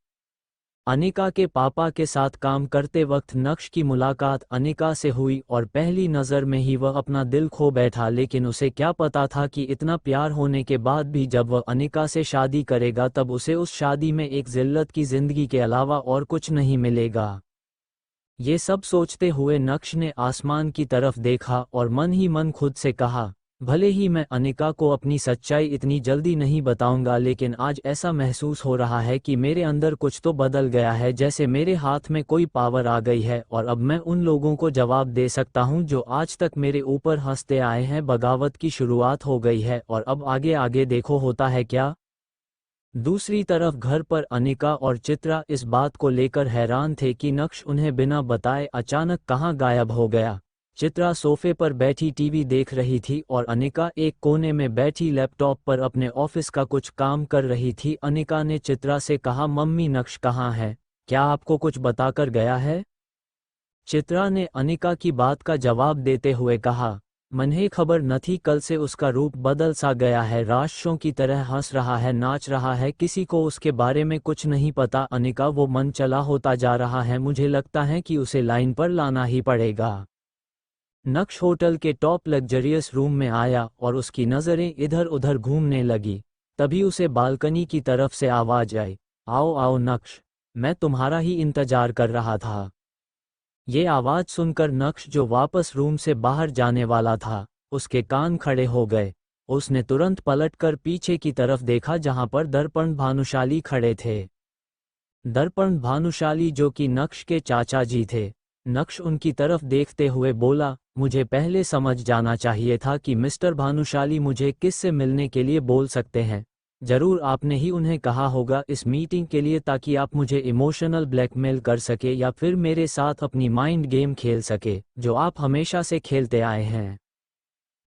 अनिका के पापा के साथ काम करते वक्त नक्श की मुलाकात अनिका से हुई और पहली नज़र में ही वह अपना दिल खो बैठा। लेकिन उसे क्या पता था कि इतना प्यार होने के बाद भी जब वह अनिका से शादी करेगा तब उसे उस शादी में एक जिल्लत की जिंदगी के अलावा और कुछ नहीं मिलेगा। ये सब सोचते हुए नक्श ने आसमान की तरफ देखा और मन ही मन खुद से कहा, भले ही मैं अनिका को अपनी सच्चाई इतनी जल्दी नहीं बताऊंगा, लेकिन आज ऐसा महसूस हो रहा है कि मेरे अंदर कुछ तो बदल गया है, जैसे मेरे हाथ में कोई पावर आ गई है और अब मैं उन लोगों को जवाब दे सकता हूं जो आज तक मेरे ऊपर हंसते आए हैं। बगावत की शुरुआत हो गई है और अब आगे आगे देखो होता है क्या। दूसरी तरफ घर पर अनिका और चित्रा इस बात को लेकर हैरान थे कि नक्श उन्हें बिना बताए अचानक कहाँ गायब हो गया। चित्रा सोफे पर बैठी टीवी देख रही थी और अनिका एक कोने में बैठी लैपटॉप पर अपने ऑफिस का कुछ काम कर रही थी। अनिका ने चित्रा से कहा, मम्मी नक्श कहाँ है? क्या आपको कुछ बताकर गया है? चित्रा ने अनिका की बात का जवाब देते हुए कहा, मन्हे खबर न थी, कल से उसका रूप बदल सा गया है, राशों की तरह हंस रहा है, नाच रहा है, किसी को उसके बारे में कुछ नहीं पता। अनिका, वो मन चला होता जा रहा है, मुझे लगता है कि उसे लाइन पर लाना ही पड़ेगा। नक्श होटल के टॉप लग्जरियस रूम में आया और उसकी नज़रें इधर उधर घूमने लगी। तभी उसे बालकनी की तरफ से आवाज आई, आओ आओ नक्श, मैं तुम्हारा ही इंतजार कर रहा था। ये आवाज सुनकर नक्श, जो वापस रूम से बाहर जाने वाला था, उसके कान खड़े हो गए। उसने तुरंत पलटकर पीछे की तरफ देखा जहां पर दर्पण भानुशाली खड़े थे। दर्पण भानुशाली जो कि नक्श के चाचा जी थे। नक्श उनकी तरफ देखते हुए बोला, मुझे पहले समझ जाना चाहिए था कि मिस्टर भानुशाली मुझे किससे मिलने के लिए बोल सकते हैं। जरूर आपने ही उन्हें कहा होगा इस मीटिंग के लिए, ताकि आप मुझे इमोशनल ब्लैकमेल कर सके या फिर मेरे साथ अपनी माइंड गेम खेल सके, जो आप हमेशा से खेलते आए हैं।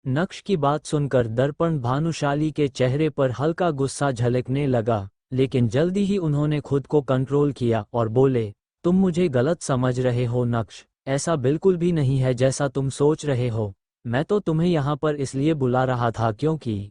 नक्श की बात सुनकर दर्पण भानुशाली के चेहरे पर हल्का गुस्सा झलकने लगा, लेकिन जल्दी ही उन्होंने खुद को कंट्रोल किया और बोले, तुम मुझे गलत समझ रहे हो नक्श, ऐसा बिल्कुल भी नहीं है जैसा तुम सोच रहे हो। मैं तो तुम्हें यहाँ पर इसलिए बुला रहा था क्योंकि।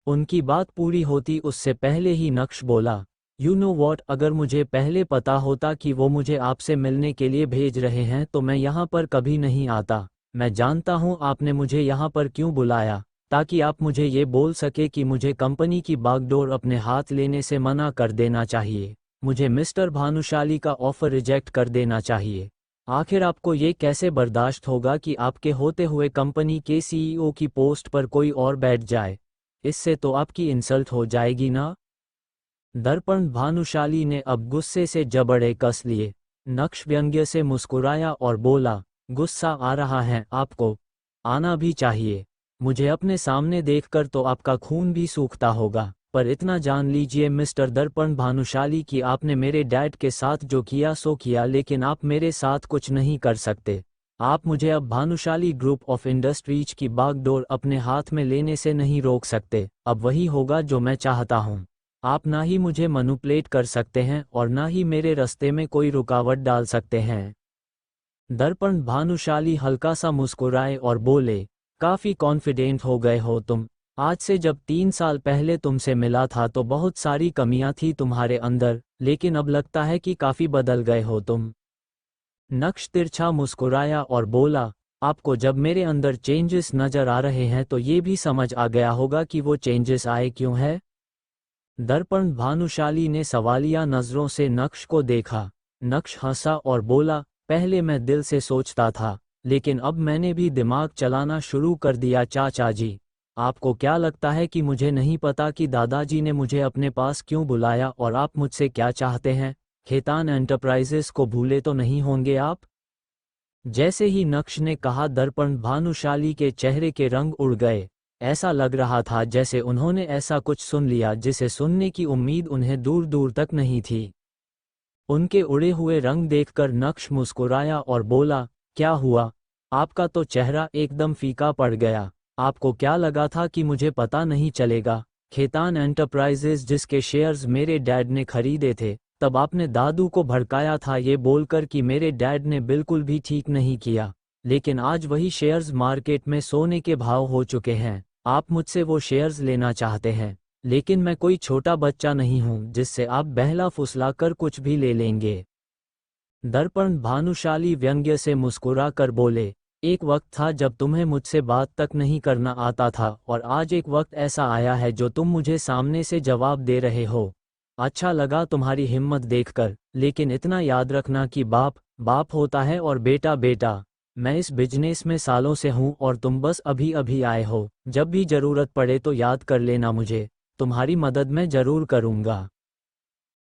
उनकी बात पूरी होती उससे पहले ही नक्श बोला, यू नो वॉट, अगर मुझे पहले पता होता कि वो मुझे आपसे मिलने के लिए भेज रहे हैं तो मैं यहाँ पर कभी नहीं आता। मैं जानता हूँ आपने मुझे यहाँ पर क्यों बुलाया, ताकि आप मुझे ये बोल सके कि मुझे कंपनी की बागडोर अपने हाथ लेने से मना कर देना चाहिए, मुझे मिस्टर भानुशाली का ऑफर रिजेक्ट कर देना चाहिए। आखिर आपको ये कैसे बर्दाश्त होगा कि आपके होते हुए कंपनी के सीईओ की पोस्ट पर कोई और बैठ जाए? इससे तो आपकी इंसल्ट हो जाएगी ना। दर्पण भानुशाली ने अब गुस्से से जबड़े कस लिए। नक्श व्यंग्य से मुस्कुराया और बोला, गुस्सा आ रहा है आपको? आना भी चाहिए। मुझे अपने सामने देखकर तो आपका खून भी सूखता होगा, पर इतना जान लीजिए मिस्टर दर्पण भानुशाली कि आपने मेरे डैड के साथ जो किया सो किया, लेकिन आप मेरे साथ कुछ नहीं कर सकते। आप मुझे अब भानुशाली ग्रुप ऑफ इंडस्ट्रीज की बागडोर अपने हाथ में लेने से नहीं रोक सकते। अब वही होगा जो मैं चाहता हूँ। आप ना ही मुझे मैनिपुलेट कर सकते हैं और ना ही मेरे रास्ते में कोई रुकावट डाल सकते हैं। दर्पण भानुशाली हल्का सा मुस्कुराए और बोले, काफी कॉन्फिडेंट हो गए हो तुम। आज से जब 3 साल पहले तुमसे मिला था तो बहुत सारी कमियां थी तुम्हारे अंदर, लेकिन अब लगता है कि काफी बदल गए हो तुम। नक्श तिरछा मुस्कुराया और बोला, आपको जब मेरे अंदर चेंजेस नजर आ रहे हैं तो ये भी समझ आ गया होगा कि वो चेंजेस आए क्यों है। दर्पण भानुशाली ने सवालिया नजरों से नक्श को देखा। नक्श हंसा और बोला, पहले मैं दिल से सोचता था, लेकिन अब मैंने भी दिमाग चलाना शुरू कर दिया चाचा जी। आपको क्या लगता है कि मुझे नहीं पता कि दादाजी ने मुझे अपने पास क्यों बुलाया और आप मुझसे क्या चाहते हैं? खेतान एंटरप्राइजेस को भूले तो नहीं होंगे आप? जैसे ही नक्श ने कहा, दर्पण भानुशाली के चेहरे के रंग उड़ गए। ऐसा लग रहा था जैसे उन्होंने ऐसा कुछ सुन लिया जिसे सुनने की उम्मीद उन्हें दूर दूर तक नहीं थी। उनके उड़े हुए रंग देखकर नक्श मुस्कुराया और बोला, क्या हुआ? आपका तो चेहरा एकदम फीका पड़ गया। आपको क्या लगा था कि मुझे पता नहीं चलेगा? खेतान एंटरप्राइजेज जिसके शेयर्स मेरे डैड ने खरीदे थे, तब आपने दादू को भड़काया था ये बोलकर कि मेरे डैड ने बिल्कुल भी ठीक नहीं किया। लेकिन आज वही शेयर्स मार्केट में सोने के भाव हो चुके हैं। आप मुझसे वो शेयर्स लेना चाहते हैं, लेकिन मैं कोई छोटा बच्चा नहीं हूं जिससे आप बहला फुसला कर कुछ भी ले लेंगे। दर्पण भानुशाली व्यंग्य से मुस्कुरा कर बोले, एक वक्त था जब तुम्हें मुझसे बात तक नहीं करना आता था, और आज एक वक्त ऐसा आया है जो तुम मुझे सामने से जवाब दे रहे हो। अच्छा लगा तुम्हारी हिम्मत देखकर, लेकिन इतना याद रखना कि बाप बाप होता है और बेटा बेटा। मैं इस बिजनेस में सालों से हूं और तुम बस अभी अभी आए हो। जब भी जरूरत पड़े तो याद कर लेना मुझे, तुम्हारी मदद मैं जरूर करूंगा।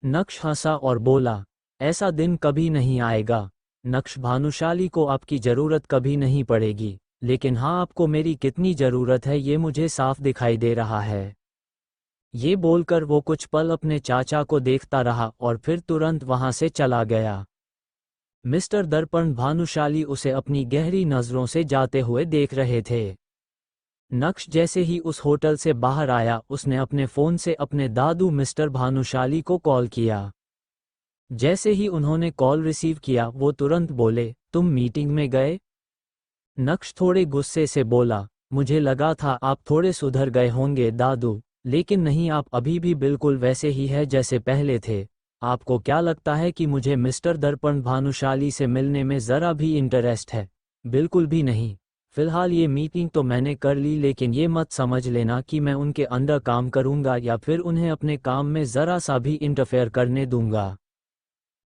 नक्श हंसा और बोला, ऐसा दिन कभी नहीं आएगा। नक्श भानुशाली को आपकी जरूरत कभी नहीं पड़ेगी, लेकिन हाँ, आपको मेरी कितनी जरूरत है ये मुझे साफ दिखाई दे रहा है। ये बोलकर वो कुछ पल अपने चाचा को देखता रहा और फिर तुरंत वहां से चला गया। मिस्टर दर्पण भानुशाली उसे अपनी गहरी नजरों से जाते हुए देख रहे थे। नक्श जैसे ही उस होटल से बाहर आया, उसने अपने फोन से अपने दादू मिस्टर भानुशाली को कॉल किया। जैसे ही उन्होंने कॉल रिसीव किया, वो तुरंत बोले, तुम मीटिंग में गए? नक्श थोड़े गुस्से से बोला, मुझे लगा था आप थोड़े सुधर गए होंगे दादू, लेकिन नहीं, आप अभी भी बिल्कुल वैसे ही है जैसे पहले थे। आपको क्या लगता है कि मुझे मिस्टर दर्पण भानुशाली से मिलने में ज़रा भी इंटरेस्ट है? बिल्कुल भी नहीं। फिलहाल ये मीटिंग तो मैंने कर ली, लेकिन ये मत समझ लेना कि मैं उनके अंडर काम करूंगा या फिर उन्हें अपने काम में ज़रा सा भी इंटरफेयर करने दूंगा।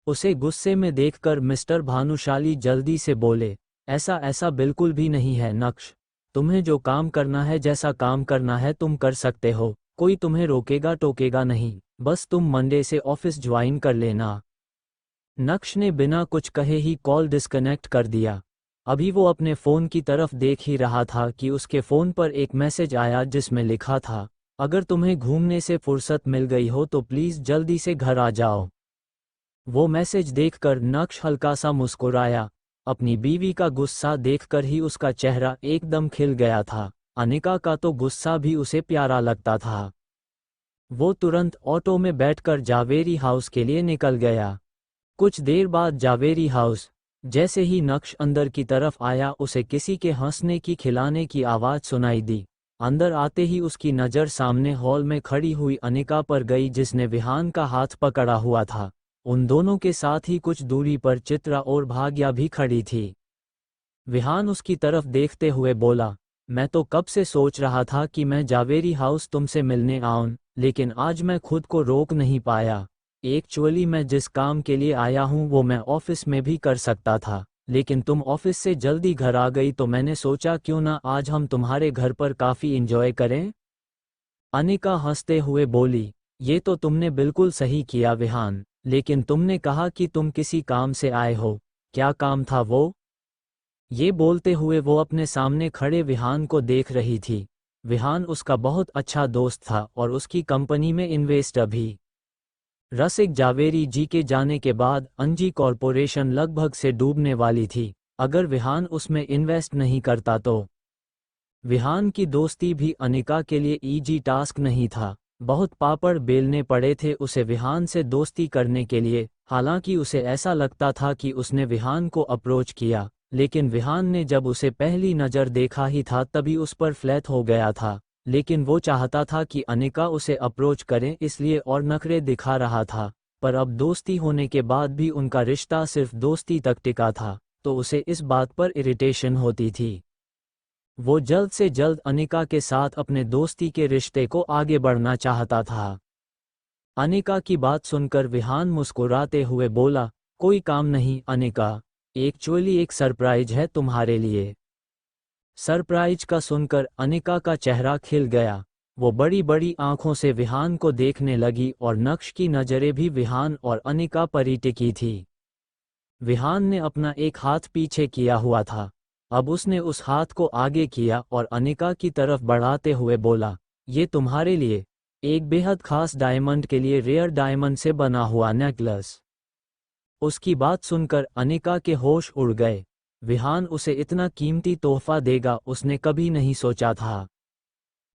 उसे गुस्से में देखकर मिस्टर भानुशाली जल्दी से बोले, ऐसा ऐसा बिल्कुल भी नहीं है नक्श। तुम्हें जो काम करना है, जैसा काम करना है तुम कर सकते हो, कोई तुम्हें रोकेगा टोकेगा नहीं। बस तुम मंडे से ऑफिस ज्वाइन कर लेना। नक्श ने बिना कुछ कहे ही कॉल डिस्कनेक्ट कर दिया। अभी वो अपने फ़ोन की तरफ देख ही रहा था कि उसके फ़ोन पर एक मैसेज आया जिसमें लिखा था, अगर तुम्हें घूमने से फुर्सत मिल गई हो तो प्लीज़ जल्दी से घर आ जाओ। वो मैसेज देखकर नक्श हल्का सा मुस्कुराया। अपनी बीवी का गुस्सा देखकर ही उसका चेहरा एकदम खिल गया था। अनिका का तो गुस्सा भी उसे प्यारा लगता था। वो तुरंत ऑटो में बैठकर जावेरी हाउस के लिए निकल गया। कुछ देर बाद जावेरी हाउस। जैसे ही नक्श अंदर की तरफ आया, उसे किसी के हंसने की खिलाने की आवाज़ सुनाई दी। अंदर आते ही उसकी नज़र सामने हॉल में खड़ी हुई अनिका पर गई, जिसने विहान का हाथ पकड़ा हुआ था। उन दोनों के साथ ही कुछ दूरी पर चित्रा और भाग्या भी खड़ी थी। विहान उसकी तरफ देखते हुए बोला, मैं तो कब से सोच रहा था कि मैं जावेरी हाउस तुमसे मिलने आऊं, लेकिन आज मैं खुद को रोक नहीं पाया। एक्चुअली मैं जिस काम के लिए आया हूं वो मैं ऑफिस में भी कर सकता था, लेकिन तुम ऑफिस से जल्दी घर आ गई तो मैंने सोचा क्यों ना आज हम तुम्हारे घर पर काफ़ी एंजॉय करें। अनिका हंसते हुए बोली, ये तो तुमने बिल्कुल सही किया विहान, लेकिन तुमने कहा कि तुम किसी काम से आए हो, क्या काम था वो? ये बोलते हुए वो अपने सामने खड़े विहान को देख रही थी। विहान उसका बहुत अच्छा दोस्त था और उसकी कंपनी में इन्वेस्टर भी। रसिक जावेरी जी के जाने के बाद अंजी कॉरपोरेशन लगभग से डूबने वाली थी, अगर विहान उसमें इन्वेस्ट नहीं करता तो। विहान की दोस्ती भी अनिका के लिए इजी टास्क नहीं था, बहुत पापड़ बेलने पड़े थे उसे विहान से दोस्ती करने के लिए। हालांकि उसे ऐसा लगता था कि उसने विहान को अप्रोच किया, लेकिन विहान ने जब उसे पहली नज़र देखा ही था तभी उस पर फ्लैट हो गया था। लेकिन वो चाहता था कि अनिका उसे अप्रोच करें, इसलिए और नखरे दिखा रहा था। पर अब दोस्ती होने के बाद भी उनका रिश्ता सिर्फ दोस्ती तक टिका था, तो उसे इस बात पर इरिटेशन होती थी। वो जल्द से जल्द अनिका के साथ अपने दोस्ती के रिश्ते को आगे बढ़ना चाहता था। अनिका की बात सुनकर विहान मुस्कुराते हुए बोला, कोई काम नहीं अनिका, एक्चुअली एक सरप्राइज है तुम्हारे लिए। सरप्राइज का सुनकर अनिका का चेहरा खिल गया। वो बड़ी बड़ी आंखों से विहान को देखने लगी और नक्श की नज़रें भी विहान और अनिका पर ही टिकी थी। विहान ने अपना एक हाथ पीछे किया हुआ था, अब उसने उस हाथ को आगे किया और अनिका की तरफ बढ़ाते हुए बोला, ये तुम्हारे लिए, एक बेहद खास डायमंड के लिए रेयर डायमंड से बना हुआ नेकलेस। उसकी बात सुनकर अनिका के होश उड़ गए। विहान उसे इतना कीमती तोहफा देगा उसने कभी नहीं सोचा था।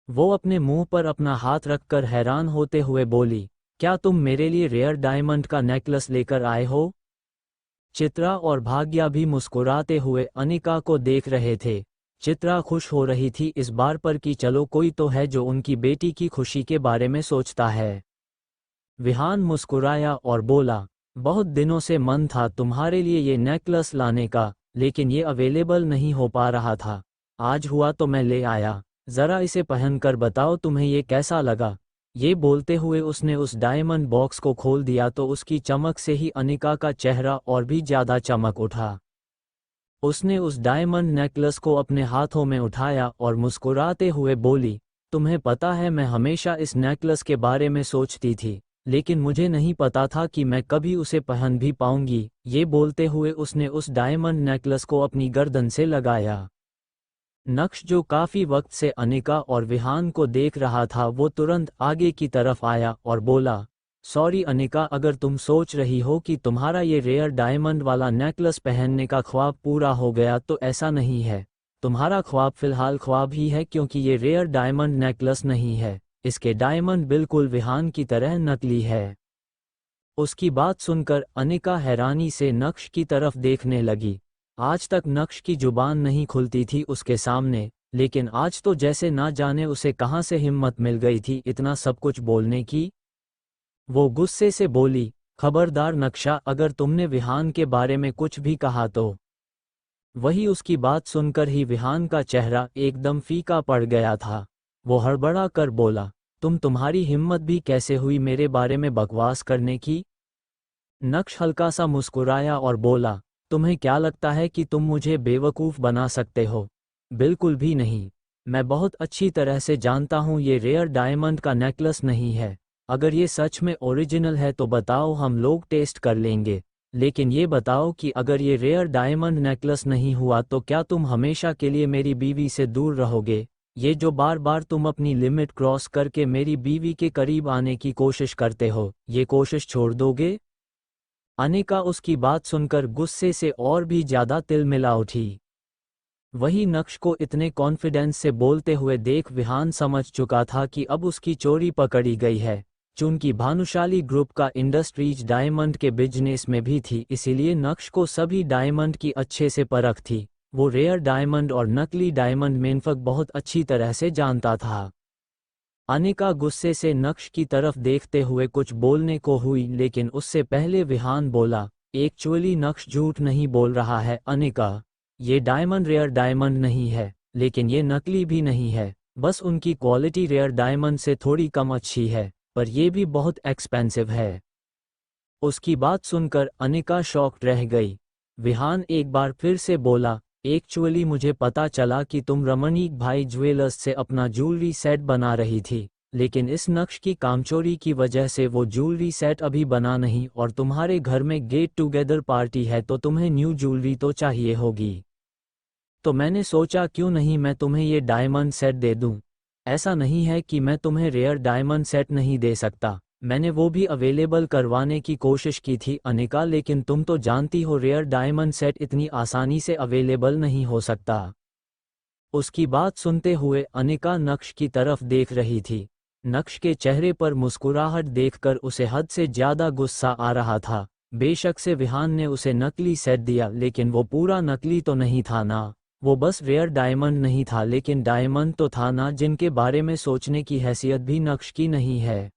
वो अपने मुंह पर अपना हाथ रखकर हैरान होते हुए बोली, क्या तुम मेरे लिए रेयर डायमंड का नेकलेस लेकर आए हो? चित्रा और भाग्या भी मुस्कुराते हुए अनिका को देख रहे थे। चित्रा खुश हो रही थी इस बार पर कि चलो कोई तो है जो उनकी बेटी की खुशी के बारे में सोचता है। विहान मुस्कुराया और बोला, बहुत दिनों से मन था तुम्हारे लिए ये नेकलेस लाने का, लेकिन ये अवेलेबल नहीं हो पा रहा था। आज हुआ तो मैं ले आया, ज़रा इसे पहनकर बताओ तुम्हें ये कैसा लगा। ये बोलते हुए उसने उस डायमंड बॉक्स को खोल दिया तो उसकी चमक से ही अनिका का चेहरा और भी ज़्यादा चमक उठा। उसने उस डायमंड नेकलेस को अपने हाथों में उठाया और मुस्कुराते हुए बोली, तुम्हें पता है मैं हमेशा इस नेकलेस के बारे में सोचती थी, लेकिन मुझे नहीं पता था कि मैं कभी उसे पहन भी पाऊंगी। ये बोलते हुए उसने उस डायमंड नेकलेस को अपनी गर्दन से लगाया। नक्श जो काफी वक्त से अनिका और विहान को देख रहा था वो तुरंत आगे की तरफ आया और बोला, सॉरी अनिका, अगर तुम सोच रही हो कि तुम्हारा ये रेयर डायमंड वाला नेकलेस पहनने का ख्वाब पूरा हो गया तो ऐसा नहीं है। तुम्हारा ख्वाब फिलहाल ख्वाब ही है, क्योंकि ये रेयर डायमंड नेकलेस नहीं है, इसके डायमंड बिल्कुल विहान की तरह नकली है। उसकी बात सुनकर अनिका हैरानी से नक्श की तरफ देखने लगी। आज तक नक्श की जुबान नहीं खुलती थी उसके सामने, लेकिन आज तो जैसे ना जाने उसे कहाँ से हिम्मत मिल गई थी इतना सब कुछ बोलने की। वो गुस्से से बोली, खबरदार नक्शा, अगर तुमने विहान के बारे में कुछ भी कहा तो। वही उसकी बात सुनकर ही विहान का चेहरा एकदम फीका पड़ गया था। वो हड़बड़ा कर बोला, तुम्हारी हिम्मत भी कैसे हुई मेरे बारे में बकवास करने की? नक्श हल्का सा मुस्कुराया और बोला, तुम्हें क्या लगता है कि तुम मुझे बेवकूफ़ बना सकते हो? बिल्कुल भी नहीं। मैं बहुत अच्छी तरह से जानता हूँ ये रेयर डायमंड का नेकलेस नहीं है। अगर ये सच में ओरिजिनल है तो बताओ, हम लोग टेस्ट कर लेंगे। लेकिन ये बताओ कि अगर ये रेयर डायमंड नेकलेस नहीं हुआ तो क्या तुम हमेशा के लिए मेरी बीवी से दूर रहोगे? ये जो बार बार तुम अपनी लिमिट क्रॉस करके मेरी बीवी के करीब आने की कोशिश करते हो, ये कोशिश छोड़ दोगे? अनिका उसकी बात सुनकर गुस्से से और भी ज्यादा तिलमिला उठी। वही नक्श को इतने कॉन्फिडेंस से बोलते हुए देख विहान समझ चुका था कि अब उसकी चोरी पकड़ी गई है। चूंकि भानुशाली ग्रुप का इंडस्ट्रीज डायमंड के बिजनेस में भी थी, इसीलिए नक्श को सभी डायमंड की अच्छे से परख थी। वो रेयर डायमंड और नकली डायमंड में फर्क बहुत अच्छी तरह से जानता था। अनिका गुस्से से नक्श की तरफ देखते हुए कुछ बोलने को हुई, लेकिन उससे पहले विहान बोला, एक्चुअली नक्श झूठ नहीं बोल रहा है अनिका, ये डायमंड रेयर डायमंड नहीं है, लेकिन ये नकली भी नहीं है, बस उनकी क्वालिटी रेयर डायमंड से थोड़ी कम अच्छी है, पर ये भी बहुत एक्सपेंसिव है। उसकी बात सुनकर अनिका शॉक्ड रह गई। विहान एक बार फिर से बोला, एक्चुअली मुझे पता चला कि तुम रमणीक भाई ज्वेलर्स से अपना ज्वेलरी सेट बना रही थी, लेकिन इस नक्श की कामचोरी की वजह से वो ज्वेलरी सेट अभी बना नहीं, और तुम्हारे घर में गेट टुगेदर पार्टी है तो तुम्हें न्यू ज्वेलरी तो चाहिए होगी। तो मैंने सोचा क्यों नहीं मैं तुम्हें ये डायमंड सेट दे दूं। ऐसा नहीं है कि मैं तुम्हें रेयर डायमंड सेट नहीं दे सकता, मैंने वो भी अवेलेबल करवाने की कोशिश की थी अनिका, लेकिन तुम तो जानती हो रेयर डायमंड सेट इतनी आसानी से अवेलेबल नहीं हो सकता। उसकी बात सुनते हुए अनिका नक्श की तरफ देख रही थी। नक्श के चेहरे पर मुस्कुराहट देखकर उसे हद से ज्यादा गुस्सा आ रहा था। बेशक से विहान ने उसे नकली सेट दिया, लेकिन वो पूरा नकली तो नहीं था ना। वो बस रेयर डायमंड नहीं था, लेकिन डायमंड तो था ना, जिनके बारे में सोचने की हैसियत भी नक्श की नहीं है।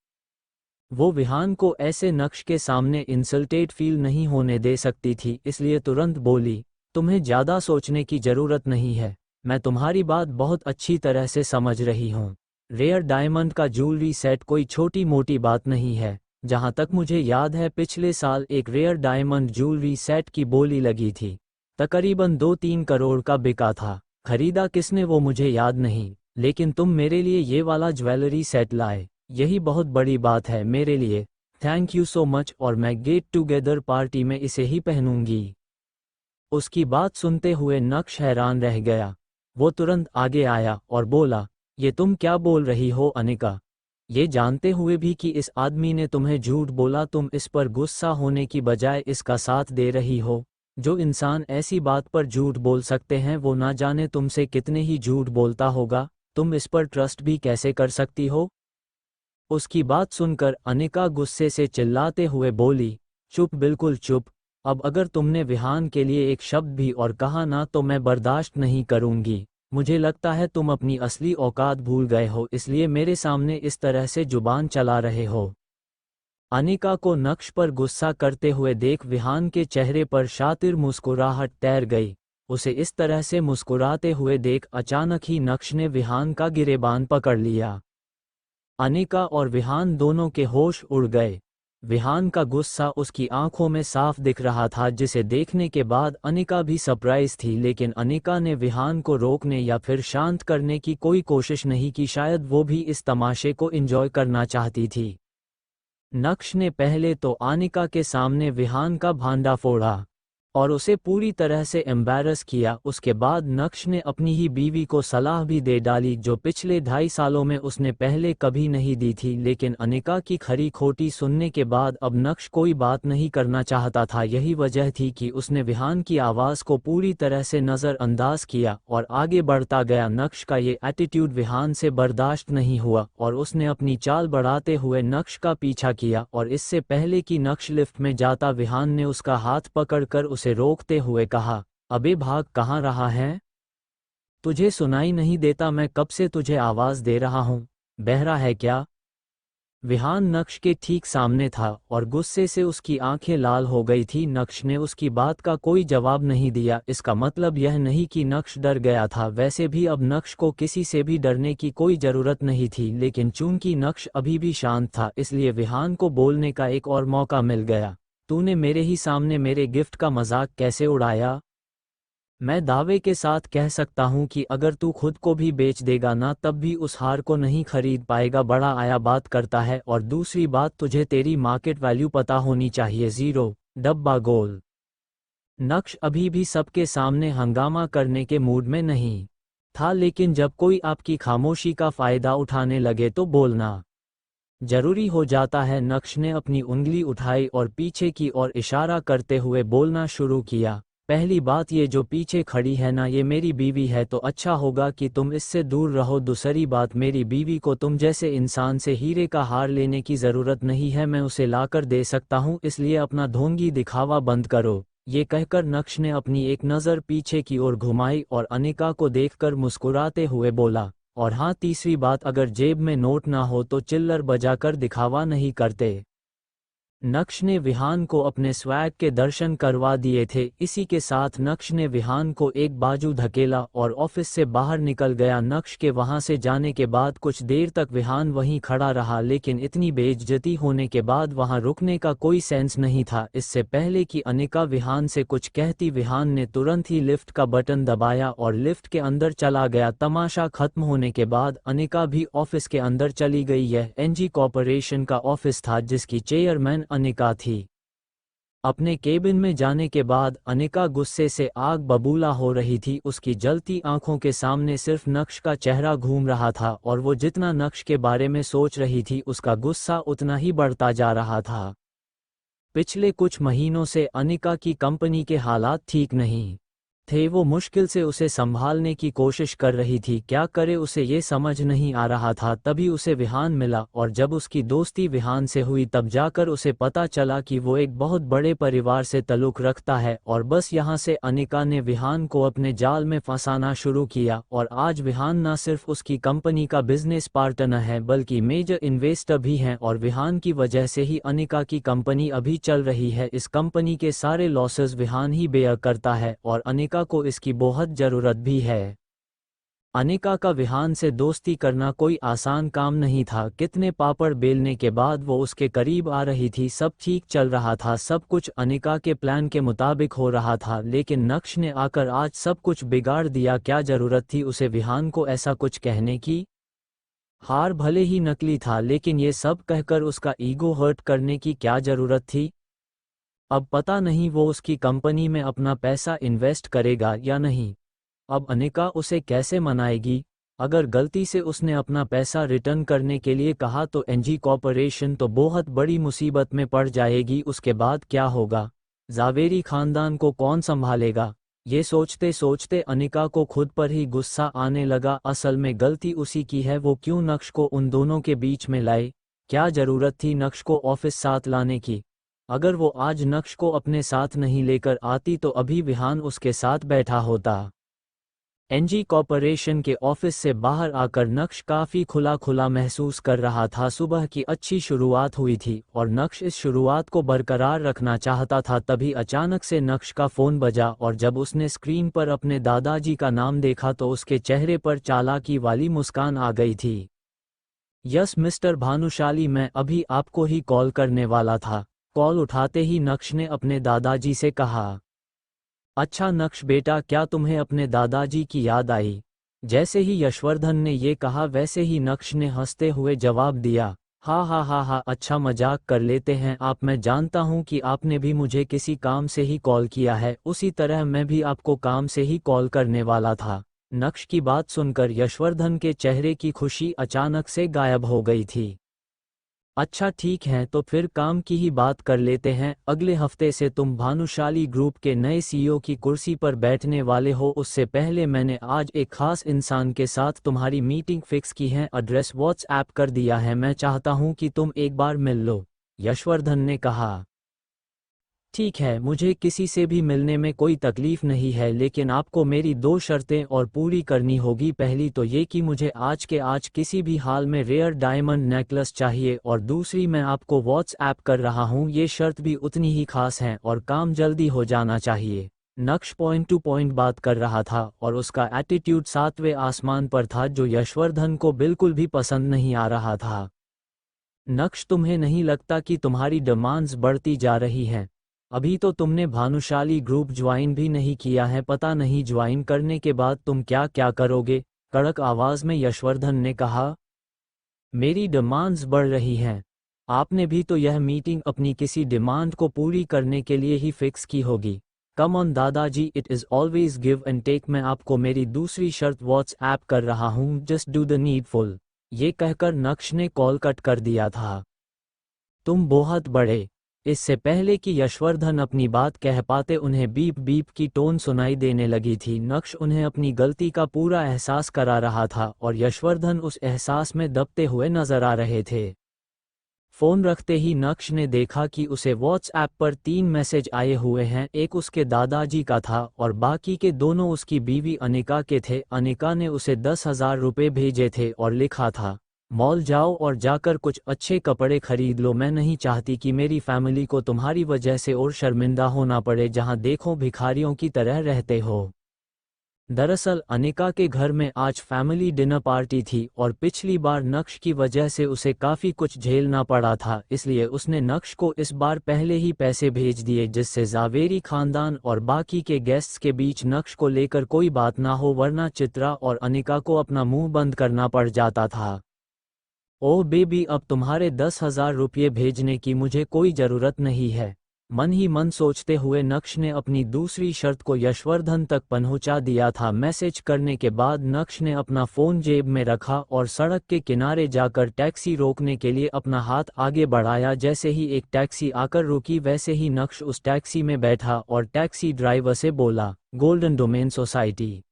वो विहान को ऐसे नक्श के सामने इंसल्टेड फील नहीं होने दे सकती थी, इसलिए तुरंत बोली, तुम्हें ज़्यादा सोचने की ज़रूरत नहीं है, मैं तुम्हारी बात बहुत अच्छी तरह से समझ रही हूँ। रेयर डायमंड का ज्वेलरी सेट कोई छोटी मोटी बात नहीं है। जहाँ तक मुझे याद है पिछले साल एक रेयर डायमंड ज्वेलरी सेट की बोली लगी थी, तकरीबन 2-3 करोड़ का बिका था। खरीदा किसने वो मुझे याद नहीं, लेकिन तुम मेरे लिए ये वाला ज्वेलरी सेट लाए, यही बहुत बड़ी बात है मेरे लिए। थैंक यू सो मच, और मैं गेट टुगेदर पार्टी में इसे ही पहनूंगी। उसकी बात सुनते हुए नक्श हैरान रह गया। वो तुरंत आगे आया और बोला, ये तुम क्या बोल रही हो अनिका? ये जानते हुए भी कि इस आदमी ने तुम्हें झूठ बोला, तुम इस पर गुस्सा होने की बजाय इसका साथ दे रही हो। जो इंसान ऐसी बात पर झूठ बोल सकते हैं वो ना जाने तुमसे कितने ही झूठ बोलता होगा, तुम इस पर ट्रस्ट भी कैसे कर सकती हो? उसकी बात सुनकर अनिका गुस्से से चिल्लाते हुए बोली, चुप, बिल्कुल चुप। अब अगर तुमने विहान के लिए एक शब्द भी और कहा ना तो मैं बर्दाश्त नहीं करूंगी। मुझे लगता है तुम अपनी असली औकात भूल गए हो, इसलिए मेरे सामने इस तरह से जुबान चला रहे हो। अनिका को नक्श पर गुस्सा करते हुए देख विहान के चेहरे पर शातिर मुस्कुराहट तैर गई। उसे इस तरह से मुस्कुराते हुए देख अचानक ही नक्श ने विहान का गिरेबान पकड़ लिया। अनिका और विहान दोनों के होश उड़ गए। विहान का गुस्सा उसकी आंखों में साफ दिख रहा था, जिसे देखने के बाद अनिका भी सरप्राइज थी, लेकिन अनिका ने विहान को रोकने या फिर शांत करने की कोई कोशिश नहीं की, शायद वो भी इस तमाशे को एंजॉय करना चाहती थी। नक्श ने पहले तो अनिका के सामने विहान का भांडा फोड़ा और उसे पूरी तरह से एम्बैरस किया। उसके बाद नक्श ने अपनी ही बीवी को सलाह भी दे डाली, जो पिछले 2.5 सालों में उसने पहले कभी नहीं दी थी। लेकिन अनिका की खरी खोटी सुनने के बाद अब नक्श कोई बात नहीं करना चाहता था। यही वजह थी कि उसने विहान की आवाज़ को पूरी तरह से नज़रअंदाज किया और आगे बढ़ता गया। नक्श का ये एटीट्यूड विहान से बर्दाश्त नहीं हुआ और उसने अपनी चाल बढ़ाते हुए नक्श का पीछा किया, और इससे पहले कि नक्श लिफ्ट में जाता विहान ने उसका हाथ पकड़कर उसे रोकते हुए कहा, अबे भाग कहाँ रहा है? तुझे सुनाई नहीं देता मैं कब से तुझे आवाज दे रहा हूँ, बहरा है क्या? विहान नक्श के ठीक सामने था और गुस्से से उसकी आंखें लाल हो गई थी। नक्श ने उसकी बात का कोई जवाब नहीं दिया। इसका मतलब यह नहीं कि नक्श डर गया था, वैसे भी अब नक्श को किसी से भी डरने की कोई जरूरत नहीं थी, लेकिन चूंकि नक्श अभी भी शांत था इसलिए विहान को बोलने का एक और मौका मिल गया। तूने मेरे ही सामने मेरे गिफ्ट का मजाक कैसे उड़ाया? मैं दावे के साथ कह सकता हूं कि अगर तू खुद को भी बेच देगा ना तब भी उस हार को नहीं खरीद पाएगा। बड़ा आया बात करता है। और दूसरी बात, तुझे तेरी मार्केट वैल्यू पता होनी चाहिए। 0 डब्बा गोल। नक्श अभी भी सबके सामने हंगामा करने के मूड में नहीं था, लेकिन जब कोई आपकी खामोशी का फायदा उठाने लगे तो बोलना जरूरी हो जाता है। नक्श ने अपनी उंगली उठाई और पीछे की ओर इशारा करते हुए बोलना शुरू किया, पहली बात, ये जो पीछे खड़ी है ना, ये मेरी बीवी है, तो अच्छा होगा कि तुम इससे दूर रहो। दूसरी बात, मेरी बीवी को तुम जैसे इंसान से हीरे का हार लेने की ज़रूरत नहीं है, मैं उसे लाकर दे सकता हूँ, इसलिए अपना ढोंगी दिखावा बंद करो। ये कहकर नक्श ने अपनी एक नज़र पीछे की ओर घुमाई और अनिका को देखकर मुस्कुराते हुए बोला, और हाँ, तीसरी बात, अगर जेब में नोट ना हो तो चिल्लर बजाकर दिखावा नहीं करते। नक्श ने विहान को अपने स्वैग के दर्शन करवा दिए थे। इसी के साथ नक्श ने विहान को एक बाजू धकेला और ऑफिस से बाहर निकल गया। नक्श के वहां से जाने के बाद कुछ देर तक विहान वहीं खड़ा रहा, लेकिन इतनी बेइज्जती होने के बाद वहां रुकने का कोई सेंस नहीं था। इससे पहले कि अनिका विहान से कुछ कहती, विहान ने तुरंत ही लिफ्ट का बटन दबाया और लिफ्ट के अंदर चला गया। तमाशा खत्म होने के बाद अनिका भी ऑफिस के अंदर चली गई। यह एनजी कॉरपोरेशन का ऑफिस था जिसकी चेयरमैन अनिका थी। अपने केबिन में जाने के बाद अनिका गुस्से से आग बबूला हो रही थी। उसकी जलती आंखों के सामने सिर्फ नक्श का चेहरा घूम रहा था और वो जितना नक्श के बारे में सोच रही थी उसका गुस्सा उतना ही बढ़ता जा रहा था। पिछले कुछ महीनों से अनिका की कंपनी के हालात ठीक नहीं थे। वो मुश्किल से उसे संभालने की कोशिश कर रही थी, क्या करे उसे ये समझ नहीं आ रहा था। तभी उसे विहान मिला और जब उसकी दोस्ती विहान से हुई तब जाकर उसे पता चला कि वो एक बहुत बड़े परिवार से ताल्लुक रखता है। और बस यहाँ से अनिका ने विहान को अपने जाल में फंसाना शुरू किया और आज विहान न सिर्फ उसकी कंपनी का बिजनेस पार्टनर है बल्कि मेजर इन्वेस्टर भी हैं और विहान की वजह से ही अनिका की कंपनी अभी चल रही है। इस कंपनी के सारे लॉसेस विहान ही बेयर करता है और अनिका को इसकी बहुत जरूरत भी है। अनिका का विहान से दोस्ती करना कोई आसान काम नहीं था। कितने पापड़ बेलने के बाद वो उसके करीब आ रही थी। सब ठीक चल रहा था, सब कुछ अनिका के प्लान के मुताबिक हो रहा था, लेकिन नक्श ने आकर आज सब कुछ बिगाड़ दिया। क्या जरूरत थी उसे विहान को ऐसा कुछ कहने की? हार भले ही नकली था, लेकिन ये सब कहकर उसका ईगो हर्ट करने की क्या जरूरत थी? अब पता नहीं वो उसकी कंपनी में अपना पैसा इन्वेस्ट करेगा या नहीं। अब अनिका उसे कैसे मनाएगी? अगर गलती से उसने अपना पैसा रिटर्न करने के लिए कहा तो एनजी कॉरपोरेशन तो बहुत बड़ी मुसीबत में पड़ जाएगी। उसके बाद क्या होगा? जावेरी खानदान को कौन संभालेगा? ये सोचते सोचते अनिका को खुद पर ही गुस्सा आने लगा। असल में गलती उसी की है। वो क्यों नक्श को उन दोनों के बीच में लाए? क्या जरूरत थी नक्श को ऑफिस साथ लाने की? अगर वो आज नक्श को अपने साथ नहीं लेकर आती तो अभी विहान उसके साथ बैठा होता। एनजी कॉरपोरेशन के ऑफिस से बाहर आकर नक्श काफ़ी खुला खुला महसूस कर रहा था। सुबह की अच्छी शुरुआत हुई थी और नक्श इस शुरुआत को बरकरार रखना चाहता था। तभी अचानक से नक्श का फ़ोन बजा और जब उसने स्क्रीन पर अपने दादाजी का नाम देखा तो उसके चेहरे पर चालाकी वाली मुस्कान आ गई थी। यस मिस्टर भानुशाली, मैं अभी आपको ही कॉल करने वाला था। कॉल उठाते ही नक्श ने अपने दादाजी से कहा। अच्छा नक्श बेटा, क्या तुम्हें अपने दादाजी की याद आई? जैसे ही यशवर्धन ने ये कहा वैसे ही नक्श ने हंसते हुए जवाब दिया, हाँ हाँ हाँ हाँ, अच्छा मजाक कर लेते हैं आप। मैं जानता हूँ कि आपने भी मुझे किसी काम से ही कॉल किया है, उसी तरह मैं भी आपको काम से ही कॉल करने वाला था। नक्श की बात सुनकर यशवर्धन के चेहरे की खुशी अचानक से गायब हो गई थी। अच्छा ठीक है, तो फिर काम की ही बात कर लेते हैं। अगले हफ्ते से तुम भानुशाली ग्रुप के नए सीईओ की कुर्सी पर बैठने वाले हो। उससे पहले मैंने आज एक खास इंसान के साथ तुम्हारी मीटिंग फिक्स की है। एड्रेस व्हाट्सएप कर दिया है, मैं चाहता हूं कि तुम एक बार मिल लो, यशवर्धन ने कहा। ठीक है, मुझे किसी से भी मिलने में कोई तकलीफ नहीं है, लेकिन आपको मेरी 2 शर्तें और पूरी करनी होगी। पहली तो ये कि मुझे आज के आज किसी भी हाल में रेयर डायमंड नेकलेस चाहिए और दूसरी, मैं आपको व्हाट्सएप कर रहा हूँ, ये शर्त भी उतनी ही खास है और काम जल्दी हो जाना चाहिए। नक्श पॉइंट टू पॉइंट बात कर रहा था और उसका एटीट्यूड 7वें आसमान पर था, जो यशवर्धन को बिल्कुल भी पसंद नहीं आ रहा था। नक्श, तुम्हें नहीं लगता कि तुम्हारी डिमांड्स बढ़ती जा रही हैं? अभी तो तुमने भानुशाली ग्रुप ज्वाइन भी नहीं किया है, पता नहीं ज्वाइन करने के बाद तुम क्या क्या करोगे, कड़क आवाज में यशवर्धन ने कहा। मेरी डिमांड्स बढ़ रही हैं? आपने भी तो यह मीटिंग अपनी किसी डिमांड को पूरी करने के लिए ही फिक्स की होगी। कम ऑन दादाजी, it is always give and take. मैं आपको मेरी दूसरी शर्त व्हाट्सएप कर रहा हूँ, जस्ट डू द नीडफुल। ये कहकर नक्श ने कॉल कट कर दिया था। तुम बहुत बड़े। इससे पहले कि यशवर्धन अपनी बात कह पाते उन्हें बीप बीप की टोन सुनाई देने लगी थी। नक्श उन्हें अपनी गलती का पूरा एहसास करा रहा था और यशवर्धन उस एहसास में दबते हुए नजर आ रहे थे। फोन रखते ही नक्श ने देखा कि उसे व्हाट्सएप पर 3 मैसेज आए हुए हैं। एक उसके दादाजी का था और बाकी के दोनों उसकी बीवी अनिका के थे। अनिका ने उसे 10,000 रुपये भेजे थे और लिखा था, मॉल जाओ और जाकर कुछ अच्छे कपड़े खरीद लो। मैं नहीं चाहती कि मेरी फैमिली को तुम्हारी वजह से और शर्मिंदा होना पड़े। जहां देखो भिखारियों की तरह रहते हो। दरअसल अनिका के घर में आज फैमिली डिनर पार्टी थी और पिछली बार नक्श की वजह से उसे काफ़ी कुछ झेलना पड़ा था, इसलिए उसने नक्श को इस बार पहले ही पैसे भेज दिए जिससे जावेरी खानदान और बाकी के गेस्ट्स के बीच नक्श को लेकर कोई बात ना हो, वरना चित्रा और अनिका को अपना मुंह बंद करना पड़ जाता था। ओह बेबी, अब तुम्हारे 10,000 रुपये भेजने की मुझे कोई ज़रूरत नहीं है, मन ही मन सोचते हुए नक्श ने अपनी दूसरी शर्त को यशवर्धन तक पहुंचा दिया था। मैसेज करने के बाद नक्श ने अपना फ़ोन जेब में रखा और सड़क के किनारे जाकर टैक्सी रोकने के लिए अपना हाथ आगे बढ़ाया। जैसे ही एक टैक्सी आकर रुकी वैसे ही नक्श उस टैक्सी में बैठा और टैक्सी ड्राइवर से बोला, golden domain society.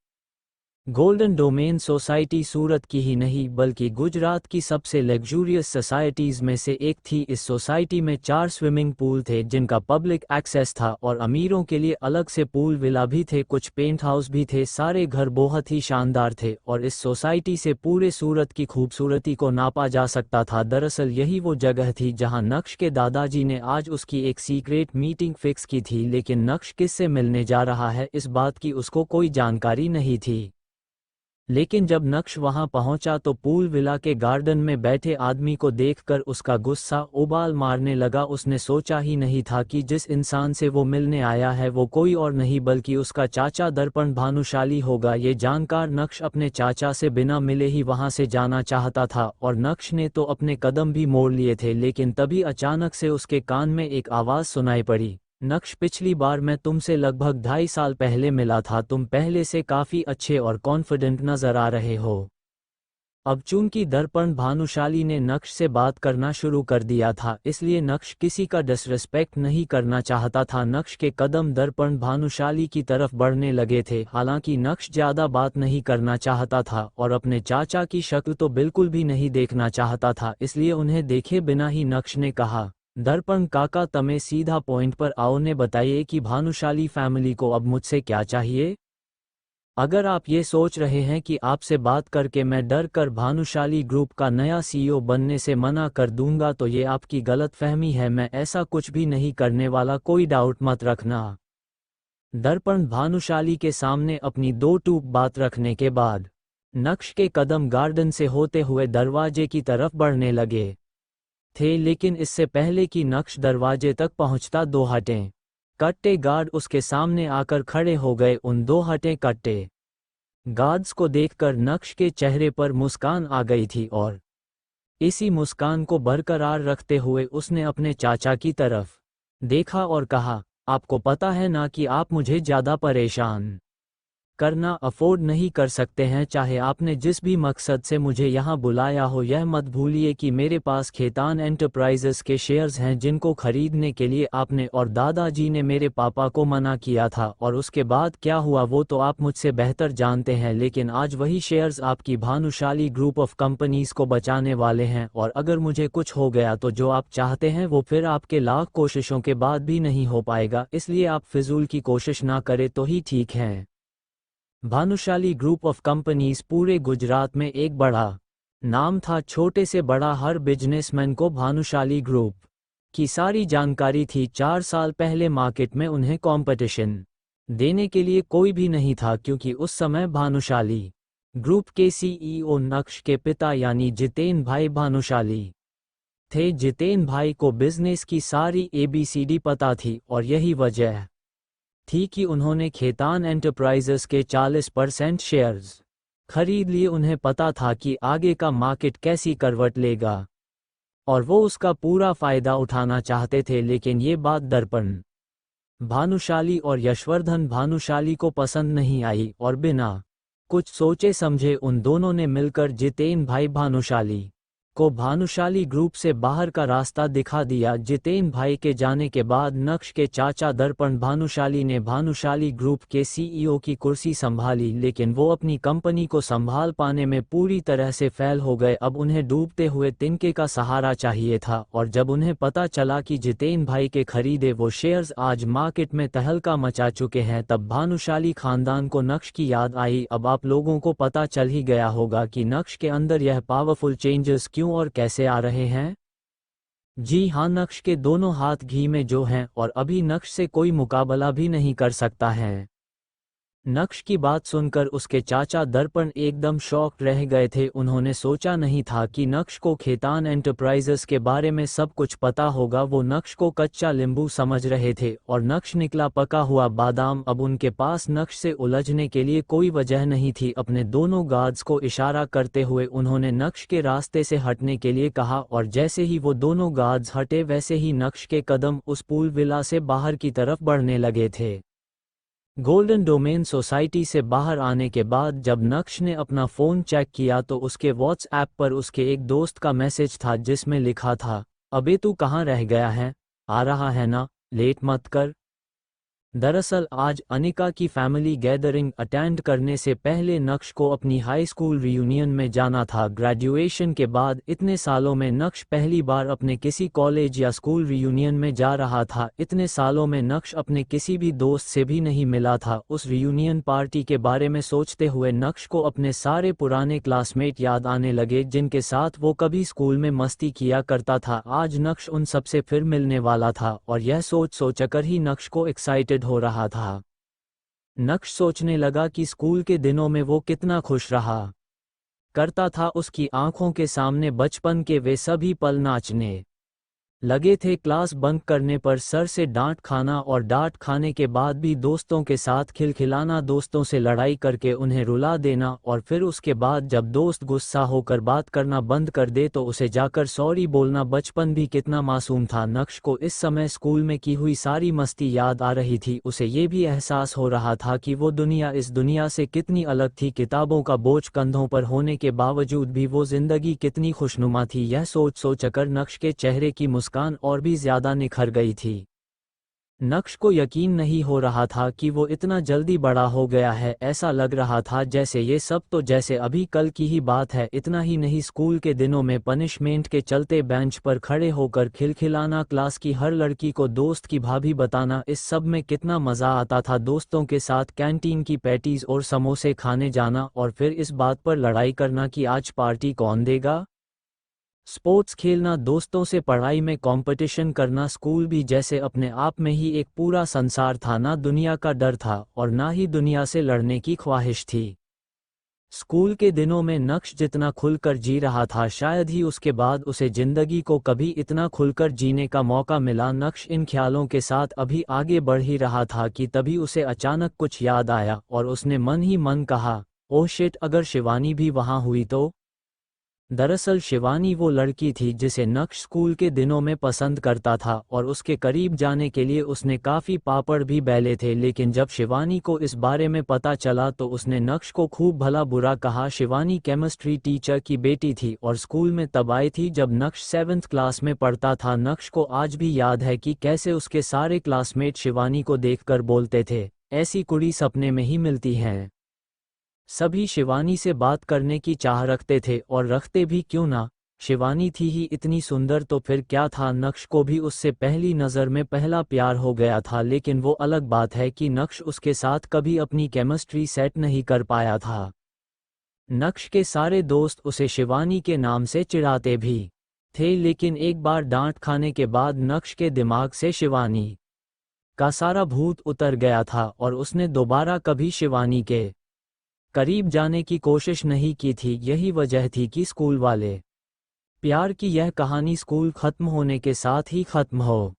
Golden domain society Surat की ही नहीं बल्कि गुजरात की सबसे लग्जूरियस सोसाइटीज़ में से एक थी। इस सोसाइटी में 4 स्विमिंग पूल थे जिनका पब्लिक एक्सेस था और अमीरों के लिए अलग से पूल विला भी थे, कुछ पेंट हाउस भी थे। सारे घर बहुत ही शानदार थे और इस सोसाइटी से पूरे सूरत की खूबसूरती को नापा जा सकता था। दरअसल यही वो जगह थी जहां नक्श के दादाजी ने आज उसकी एक सीक्रेट मीटिंग फिक्स की थी, लेकिन नक्श किससे मिलने जा रहा है इस बात की उसको कोई जानकारी नहीं थी। लेकिन जब नक्श वहां पहुंचा तो पूल विला के गार्डन में बैठे आदमी को देखकर उसका गुस्सा उबाल मारने लगा। उसने सोचा ही नहीं था कि जिस इंसान से वो मिलने आया है वो कोई और नहीं बल्कि उसका चाचा दर्पण भानुशाली होगा। ये जानकर नक्श अपने चाचा से बिना मिले ही वहां से जाना चाहता था और नक्श ने तो अपने कदम भी मोड़ लिए थे, लेकिन तभी अचानक से उसके कान में एक आवाज़ सुनाई पड़ी, नक्श, पिछली बार मैं तुमसे लगभग 2.5 साल पहले मिला था, तुम पहले से काफ़ी अच्छे और कॉन्फिडेंट नज़र आ रहे हो। अब चूंकि दर्पण भानुशाली ने नक्श से बात करना शुरू कर दिया था, इसलिए नक्श किसी का डिसरिस्पेक्ट नहीं करना चाहता था। नक्श के कदम दर्पण भानुशाली की तरफ बढ़ने लगे थे। हालांकि नक्श ज़्यादा बात नहीं करना चाहता था और अपने चाचा की शक्ल तो बिल्कुल भी नहीं देखना चाहता था, इसलिए उन्हें देखे बिना ही नक्श ने कहा, दर्पण काका, तमें सीधा पॉइंट पर आओ ने बताइए कि भानुशाली फैमिली को अब मुझसे क्या चाहिए। अगर आप ये सोच रहे हैं कि आपसे बात करके मैं डर कर भानुशाली ग्रुप का नया सीईओ बनने से मना कर दूंगा तो ये आपकी गलतफहमी है। मैं ऐसा कुछ भी नहीं करने वाला, कोई डाउट मत रखना। दर्पण भानुशाली के सामने अपनी 2 टूक बात रखने के बाद नक्श के कदम गार्डन से होते हुए दरवाजे की तरफ बढ़ने लगे थे, लेकिन इससे पहले कि नक्श दरवाजे तक पहुंचता 2 हटें कट्टे गार्ड उसके सामने आकर खड़े हो गए। उन 2 हटें कट्टे गार्ड्स को देखकर नक्श के चेहरे पर मुस्कान आ गई थी और इसी मुस्कान को बरकरार रखते हुए उसने अपने चाचा की तरफ देखा और कहा, आपको पता है ना कि आप मुझे ज़्यादा परेशान करना अफोर्ड नहीं कर सकते हैं। चाहे आपने जिस भी मकसद से मुझे यहाँ बुलाया हो, यह मत भूलिए कि मेरे पास खेतान एंटरप्राइजेस के शेयर्स हैं जिनको खरीदने के लिए आपने और दादाजी ने मेरे पापा को मना किया था, और उसके बाद क्या हुआ वो तो आप मुझसे बेहतर जानते हैं। लेकिन आज वही शेयर्स आपकी भानुशाली ग्रुप ऑफ कंपनीज को बचाने वाले हैं, और अगर मुझे कुछ हो गया तो जो आप चाहते हैं वो फिर आपके लाख कोशिशों के बाद भी नहीं हो पाएगा, इसलिए आप फिजूल की कोशिश ना करें तो ही ठीक है। भानुशाली ग्रुप ऑफ कंपनीज पूरे गुजरात में एक बड़ा नाम था। छोटे से बड़ा हर बिजनेसमैन को भानुशाली ग्रुप की सारी जानकारी थी। 4 साल पहले मार्केट में उन्हें कंपटीशन देने के लिए कोई भी नहीं था, क्योंकि उस समय भानुशाली ग्रुप के सीईओ नक्श के पिता यानी जितेन भाई भानुशाली थे। जितेन भाई को बिजनेस की सारी ABCD पता थी और यही वजह थी कि उन्होंने खेतान एंटरप्राइजेस के 40% शेयर्स खरीद लिए। उन्हें पता था कि आगे का मार्केट कैसी करवट लेगा और वो उसका पूरा फायदा उठाना चाहते थे। लेकिन ये बात दर्पण भानुशाली और यशवर्धन भानुशाली को पसंद नहीं आई और बिना कुछ सोचे समझे उन दोनों ने मिलकर जितेन भाई भानुशाली को भानुशाली ग्रुप से बाहर का रास्ता दिखा दिया। जितेन भाई के जाने के बाद नक्श के चाचा दर्पण भानुशाली ने भानुशाली ग्रुप के सीईओ की कुर्सी संभाली, लेकिन वो अपनी कंपनी को संभाल पाने में पूरी तरह से फेल हो गए। अब उन्हें डूबते हुए तिनके का सहारा चाहिए था, और जब उन्हें पता चला कि जितेन भाई के खरीदे वो शेयर्स आज मार्केट में तहलका मचा चुके हैं, तब भानुशाली खानदान को नक्श की याद आई। अब आप लोगों को पता चल ही गया होगा कि नक्श के अंदर यह पावरफुल चेंजेस क्यों और कैसे आ रहे हैं। जी हाँ, नक्श के दोनों हाथ घी में जो हैं, और अभी नक्श से कोई मुकाबला भी नहीं कर सकता है। नक्श की बात सुनकर उसके चाचा दर्पण एकदम शॉक्ड रह गए थे। उन्होंने सोचा नहीं था कि नक्श को खेतान एंटरप्राइजेस के बारे में सब कुछ पता होगा। वो नक्श को कच्चा नींबू समझ रहे थे और नक्श निकला पका हुआ बादाम। अब उनके पास नक्श से उलझने के लिए कोई वजह नहीं थी। अपने दोनों गार्ड्स को इशारा करते हुए उन्होंने नक्श के रास्ते से हटने के लिए कहा, और जैसे ही वो दोनों गार्ड्स हटे वैसे ही नक्श के कदम उस पूल विला से बाहर की तरफ बढ़ने लगे थे। गोल्डन डोमेन सोसाइटी से बाहर आने के बाद जब नक्श ने अपना फ़ोन चेक किया तो उसके व्हाट्सएप पर उसके एक दोस्त का मैसेज था जिसमें लिखा था, अबे तू कहाँ रह गया है, आ रहा है ना, लेट मत कर। दरअसल आज अनिका की फैमिली गैदरिंग अटेंड करने से पहले नक्श को अपनी हाई स्कूल रियूनियन में जाना था। ग्रेजुएशन के बाद इतने सालों में नक्श पहली बार अपने किसी कॉलेज या स्कूल रियूनियन में जा रहा था। इतने सालों में नक्श अपने किसी भी दोस्त से भी नहीं मिला था। उस रियूनियन पार्टी के बारे में सोचते हुए नक्श को अपने सारे पुराने क्लासमेट याद आने लगे जिनके साथ वो कभी स्कूल में मस्ती किया करता था। आज नक्श उन सबसे फिर मिलने वाला था, और यह सोचकर ही नक्श को एक्साइटेड हो रहा था। नक्श सोचने लगा कि स्कूल के दिनों में वो कितना खुश रहा करता था। उसकी आंखों के सामने बचपन के वे सभी पल नाचने लगे थे। क्लास बंक करने पर सर से डांट खाना, और डांट खाने के बाद भी दोस्तों के साथ खिलखिलाना, दोस्तों से लड़ाई करके उन्हें रुला देना, और फिर उसके बाद जब दोस्त गुस्सा होकर बात करना बंद कर दे तो उसे जाकर सॉरी बोलना। बचपन भी कितना मासूम था। नक्श को इस समय स्कूल में की हुई सारी मस्ती याद आ रही थी। उसे ये भी एहसास हो रहा था कि वो दुनिया इस दुनिया से कितनी अलग थी। किताबों का बोझ कंधों पर होने के बावजूद भी वो जिंदगी कितनी खुशनुमा थी। यह सोचकर नक्श के चेहरे की मुस्कान और भी ज्यादा निखर गई थी। नक्श को यकीन नहीं हो रहा था कि वो इतना जल्दी बड़ा हो गया है। ऐसा लग रहा था जैसे ये सब तो जैसे अभी कल की ही बात है। इतना ही नहीं, स्कूल के दिनों में पनिशमेंट के चलते बेंच पर खड़े होकर खिलखिलाना, क्लास की हर लड़की को दोस्त की भाभी बताना, इस सब में कितना मजा आता था। दोस्तों के साथ कैंटीन की पैटीज और समोसे खाने जाना, और फिर इस बात पर लड़ाई करना कि आज पार्टी कौन देगा। स्पोर्ट्स खेलना, दोस्तों से पढ़ाई में कंपटीशन करना। स्कूल भी जैसे अपने आप में ही एक पूरा संसार था। ना दुनिया का डर था और ना ही दुनिया से लड़ने की ख्वाहिश थी। स्कूल के दिनों में नक्श जितना खुलकर जी रहा था, शायद ही उसके बाद उसे जिंदगी को कभी इतना खुलकर जीने का मौका मिला। नक्श इन ख्यालों के साथ अभी आगे बढ़ ही रहा था कि तभी उसे अचानक कुछ याद आया, और उसने मन ही मन कहा, ओह शिट, अगर शिवानी भी वहां हुई तो। दरअसल शिवानी वो लड़की थी जिसे नक्श स्कूल के दिनों में पसंद करता था, और उसके करीब जाने के लिए उसने काफ़ी पापड़ भी बेले थे। लेकिन जब शिवानी को इस बारे में पता चला तो उसने नक्श को खूब भला बुरा कहा। शिवानी केमिस्ट्री टीचर की बेटी थी और स्कूल में तब आई थी जब नक्श 7th क्लास में पढ़ता था। नक्श को आज भी याद है कि कैसे उसके सारे क्लासमेट शिवानी को देखकर बोलते थे, ऐसी कुड़ी सपने में ही मिलती है। सभी शिवानी से बात करने की चाह रखते थे, और रखते भी क्यों ना, शिवानी थी ही इतनी सुंदर तो फिर क्या था। नक्श को भी उससे पहली नज़र में पहला प्यार हो गया था। लेकिन वो अलग बात है कि नक्श उसके साथ कभी अपनी केमिस्ट्री सेट नहीं कर पाया था। नक्श के सारे दोस्त उसे शिवानी के नाम से चिढ़ाते भी थे, लेकिन एक बार डांट खाने के बाद नक्श के दिमाग से शिवानी का सारा भूत उतर गया था, और उसने दोबारा कभी शिवानी के करीब जाने की कोशिश नहीं की थी। यही वजह थी कि स्कूल वाले प्यार की यह कहानी स्कूल खत्म होने के साथ ही खत्म हो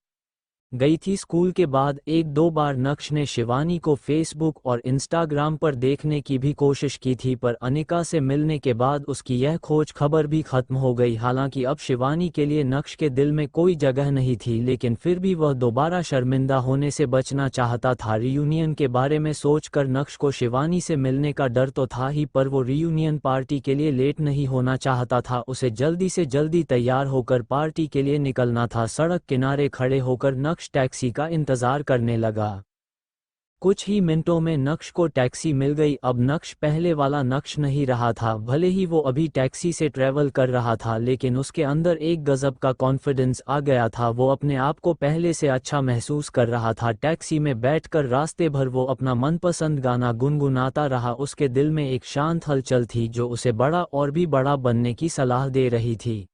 गई थी। स्कूल के बाद एक दो बार नक्श ने शिवानी को फेसबुक और इंस्टाग्राम पर देखने की भी कोशिश की थी, पर अनिका से मिलने के बाद उसकी यह खोज खबर भी खत्म हो गई। हालांकि अब शिवानी के लिए नक्श के दिल में कोई जगह नहीं थी, लेकिन फिर भी वह दोबारा शर्मिंदा होने से बचना चाहता था। रियूनियन के बारे में सोचकर नक्श को शिवानी से मिलने का डर तो था ही, पर वो रियूनियन पार्टी के लिए लेट नहीं होना चाहता था। उसे जल्दी से जल्दी तैयार होकर पार्टी के लिए निकलना था। सड़क किनारे खड़े होकर नक्श टैक्सी का इंतजार करने लगा। कुछ ही मिनटों में नक्श को टैक्सी मिल गई। अब नक्श पहले वाला नक्श नहीं रहा था। भले ही वो अभी टैक्सी से ट्रैवल कर रहा था, लेकिन उसके अंदर एक गजब का कॉन्फिडेंस आ गया था। वो अपने आप को पहले से अच्छा महसूस कर रहा था। टैक्सी में बैठकर रास्ते भर वो अपना मनपसंद गाना गुनगुनाता रहा। उसके दिल में एक शांत हलचल थी जो उसे बड़ा और भी बड़ा बनने की सलाह दे रही थी।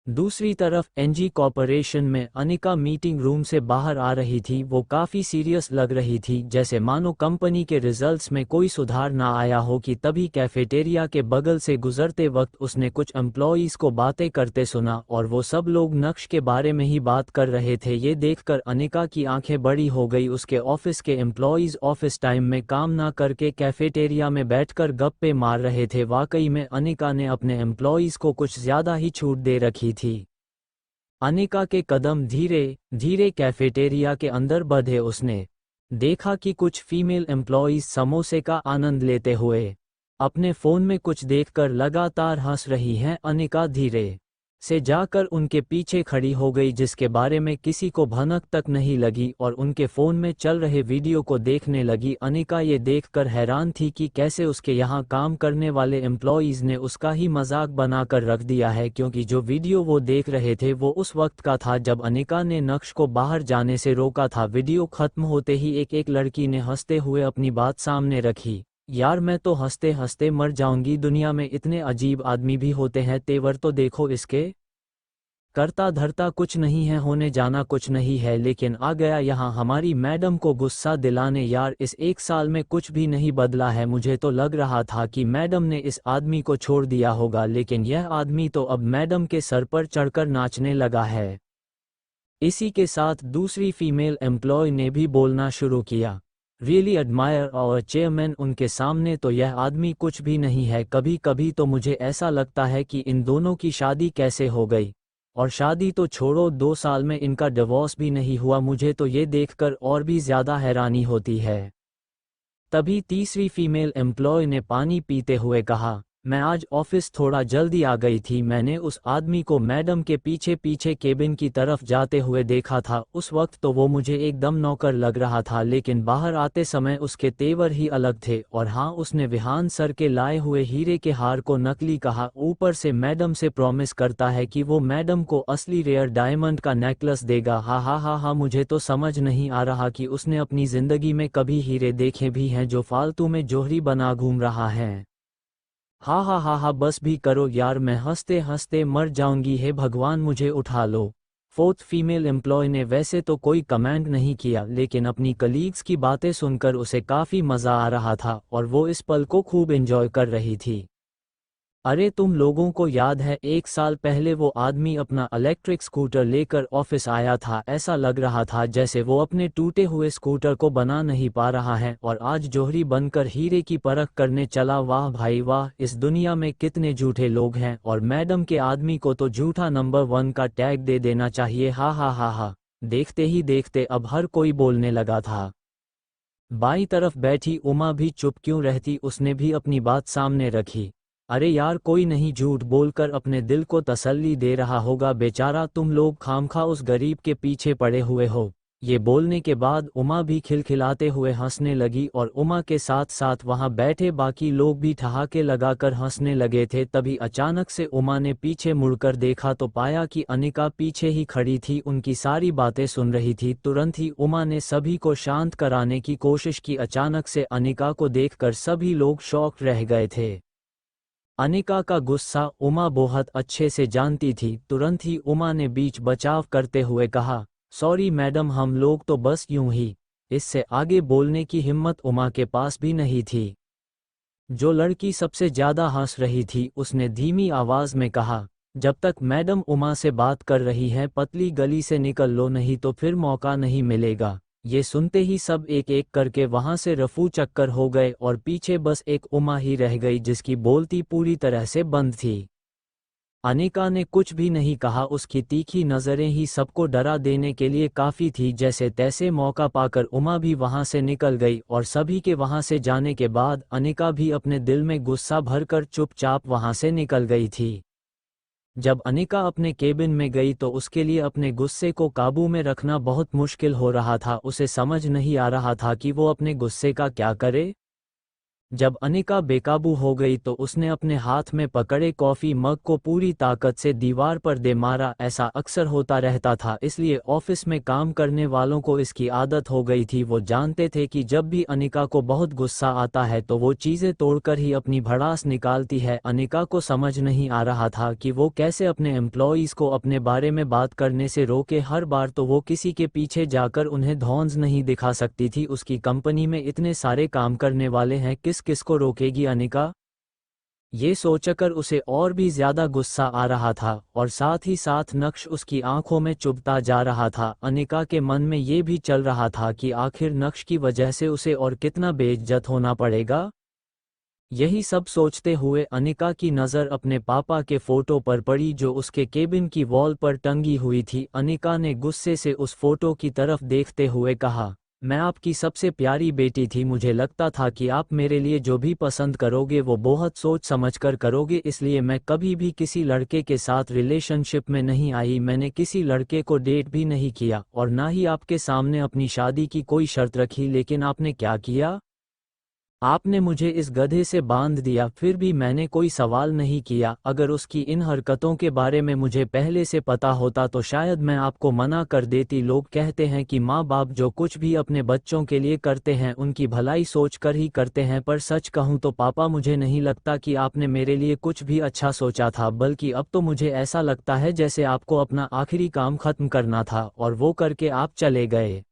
दूसरी तरफ एनजी कॉर्पोरेशन में अनिका मीटिंग रूम से बाहर आ रही थी। वो काफ़ी सीरियस लग रही थी, जैसे मानो कंपनी के रिजल्ट्स में कोई सुधार ना आया हो। कि तभी कैफेटेरिया के बगल से गुजरते वक्त उसने कुछ एम्प्लॉयज़ को बातें करते सुना, और वो सब लोग नक्श के बारे में ही बात कर रहे थे। ये देखकर अनिका की आंखें बड़ी हो गई। उसके ऑफिस के एम्प्लॉयज़ ऑफिस टाइम में काम ना करके कैफेटेरिया में बैठकर गप्पे मार रहे थे। वाकई में अनिका ने अपने एम्प्लॉयज़ को कुछ ज़्यादा ही छूट दे रखी थी। अनिका के कदम धीरे धीरे कैफेटेरिया के अंदर बढ़े। उसने देखा कि कुछ फीमेल एम्प्लॉयज समोसे का आनंद लेते हुए अपने फ़ोन में कुछ देखकर लगातार हंस रही हैं। अनिका धीरे से जाकर उनके पीछे खड़ी हो गई, जिसके बारे में किसी को भनक तक नहीं लगी, और उनके फ़ोन में चल रहे वीडियो को देखने लगी। अनिका ये देखकर हैरान थी कि कैसे उसके यहाँ काम करने वाले एम्प्लॉयज़ ने उसका ही मजाक बनाकर रख दिया है, क्योंकि जो वीडियो वो देख रहे थे वो उस वक्त का था जब अनिका ने नक्श को बाहर जाने से रोका था। वीडियो खत्म होते ही एक लड़की ने हंसते हुए अपनी बात सामने रखी। यार, मैं तो हंसते हंसते मर जाऊंगी। दुनिया में इतने अजीब आदमी भी होते हैं। तेवर तो देखो इसके, करता धरता कुछ नहीं है, होने जाना कुछ नहीं है, लेकिन आ गया यहाँ हमारी मैडम को गुस्सा दिलाने। यार, इस एक साल में कुछ भी नहीं बदला है। मुझे तो लग रहा था कि मैडम ने इस आदमी को छोड़ दिया होगा, लेकिन यह आदमी तो अब मैडम के सर पर चढ़कर नाचने लगा है। इसी के साथ दूसरी फीमेल एम्प्लॉय ने भी बोलना शुरू किया। रियली एडमायर आवर चेयरमैन, उनके सामने तो यह आदमी कुछ भी नहीं है। कभी कभी तो मुझे ऐसा लगता है कि इन दोनों की शादी कैसे हो गई, और शादी तो छोड़ो, 2 साल में इनका डिवोर्स भी नहीं हुआ। मुझे तो ये देखकर और भी ज़्यादा हैरानी होती है। तभी तीसरी फीमेल एम्प्लॉय ने पानी पीते हुए कहा, मैं आज ऑफिस थोड़ा जल्दी आ गई थी। मैंने उस आदमी को मैडम के पीछे पीछे केबिन की तरफ जाते हुए देखा था। उस वक्त तो वो मुझे एकदम नौकर लग रहा था, लेकिन बाहर आते समय उसके तेवर ही अलग थे। और हाँ, उसने विहान सर के लाए हुए हीरे के हार को नकली कहा। ऊपर से मैडम से प्रॉमिस करता है कि वो मैडम को असली रेयर डायमंड का नेकलेस देगा। हा हा हा हा, मुझे तो समझ नहीं आ रहा कि उसने अपनी जिंदगी में कभी हीरे देखे भी हैं जो फालतू में जोहरी बना घूम रहा है। हा हा हा हा, बस भी करो यार, मैं हंसते हंसते मर जाऊंगी। हे भगवान, मुझे उठा लो। फोर्थ फीमेल एम्प्लॉय ने वैसे तो कोई कमेंट नहीं किया, लेकिन अपनी कलीग्स की बातें सुनकर उसे काफ़ी मज़ा आ रहा था और वो इस पल को खूब एंजॉय कर रही थी। अरे, तुम लोगों को याद है 1 साल पहले वो आदमी अपना इलेक्ट्रिक स्कूटर लेकर ऑफिस आया था। ऐसा लग रहा था जैसे वो अपने टूटे हुए स्कूटर को बना नहीं पा रहा है, और आज जोहरी बनकर हीरे की परख करने चला। वाह भाई वाह, इस दुनिया में कितने झूठे लोग हैं, और मैडम के आदमी को तो झूठा नंबर 1 का टैग दे देना चाहिए। हा हा हा हा। देखते ही देखते अब हर कोई बोलने लगा था। बाईं तरफ बैठी उमा भी चुप क्यों रहती, उसने भी अपनी बात सामने रखी। अरे यार, कोई नहीं झूठ बोलकर अपने दिल को तसल्ली दे रहा होगा। बेचारा तुम लोग खामखा उस गरीब के पीछे पड़े हुए हो। ये बोलने के बाद उमा भी खिलखिलाते हुए हंसने लगी, और उमा के साथ साथ वहां बैठे बाकी लोग भी ठहाके लगाकर हंसने लगे थे। तभी अचानक से उमा ने पीछे मुड़कर देखा तो पाया कि अनिका पीछे ही खड़ी थी, उनकी सारी बातें सुन रही थी। तुरंत ही उमा ने सभी को शांत कराने की कोशिश की। अचानक से अनिका को देखकर सभी लोग शॉक रह गए थे। अनिका का गुस्सा उमा बहुत अच्छे से जानती थी। तुरंत ही उमा ने बीच बचाव करते हुए कहा, सॉरी मैडम, हम लोग तो बस यूं ही। इससे आगे बोलने की हिम्मत उमा के पास भी नहीं थी। जो लड़की सबसे ज्यादा हंस रही थी उसने धीमी आवाज में कहा, जब तक मैडम उमा से बात कर रही हैं पतली गली से निकल लो नहीं तो फिर मौका नहीं मिलेगा। ये सुनते ही सब एक एक करके वहां से रफू चक्कर हो गए और पीछे बस एक उमा ही रह गई जिसकी बोलती पूरी तरह से बंद थी। अनिका ने कुछ भी नहीं कहा, उसकी तीखी नजरें ही सबको डरा देने के लिए काफी थी। जैसे तैसे मौका पाकर उमा भी वहां से निकल गई और सभी के वहां से जाने के बाद अनिका भी अपने दिल में गुस्सा भरकर चुपचाप वहां से निकल गई थी। जब अनिका अपने केबिन में गई तो उसके लिए अपने गुस्से को काबू में रखना बहुत मुश्किल हो रहा था। उसे समझ नहीं आ रहा था कि वो अपने गुस्से का क्या करे। जब अनिका बेकाबू हो गई तो उसने अपने हाथ में पकड़े कॉफी मग को पूरी ताकत से दीवार पर दे मारा। ऐसा अक्सर होता रहता था, इसलिए ऑफिस में काम करने वालों को इसकी आदत हो गई थी। वो जानते थे कि जब भी अनिका को बहुत गुस्सा आता है तो वो चीज़ें तोड़कर ही अपनी भड़ास निकालती है। अनिका को समझ नहीं आ रहा था कि वो कैसे अपने एम्प्लॉयज़ को अपने बारे में बात करने से रोके। हर बार तो वो किसी के पीछे जाकर उन्हें धौंस नहीं दिखा सकती थी। उसकी कंपनी में इतने सारे काम करने वाले हैं, किसको रोकेगी अनिका? ये सोचकर उसे और भी ज्यादा गुस्सा आ रहा था और साथ ही साथ नक्श उसकी आंखों में चुभता जा रहा था। अनिका के मन में ये भी चल रहा था कि आखिर नक्श की वजह से उसे और कितना बेइज्जत होना पड़ेगा। यही सब सोचते हुए अनिका की नज़र अपने पापा के फोटो पर पड़ी जो उसके केबिन की वॉल पर टंगी हुई थी। अनिका ने गुस्से से उस फोटो की तरफ देखते हुए कहा, मैं आपकी सबसे प्यारी बेटी थी। मुझे लगता था कि आप मेरे लिए जो भी पसंद करोगे वो बहुत सोच समझकर करोगे, इसलिए मैं कभी भी किसी लड़के के साथ रिलेशनशिप में नहीं आई। मैंने किसी लड़के को डेट भी नहीं किया और ना ही आपके सामने अपनी शादी की कोई शर्त रखी। लेकिन आपने क्या किया? आपने मुझे इस गधे से बांध दिया, फिर भी मैंने कोई सवाल नहीं किया। अगर उसकी इन हरकतों के बारे में मुझे पहले से पता होता तो शायद मैं आपको मना कर देती। लोग कहते हैं कि माँ बाप जो कुछ भी अपने बच्चों के लिए करते हैं उनकी भलाई सोचकर ही करते हैं, पर सच कहूँ तो पापा मुझे नहीं लगता कि आपने मेरे लिए कुछ भी अच्छा सोचा था, बल्कि अब तो मुझे ऐसा लगता है जैसे आपको अपना आखिरी काम खत्म करना था और वो करके आप चले गए।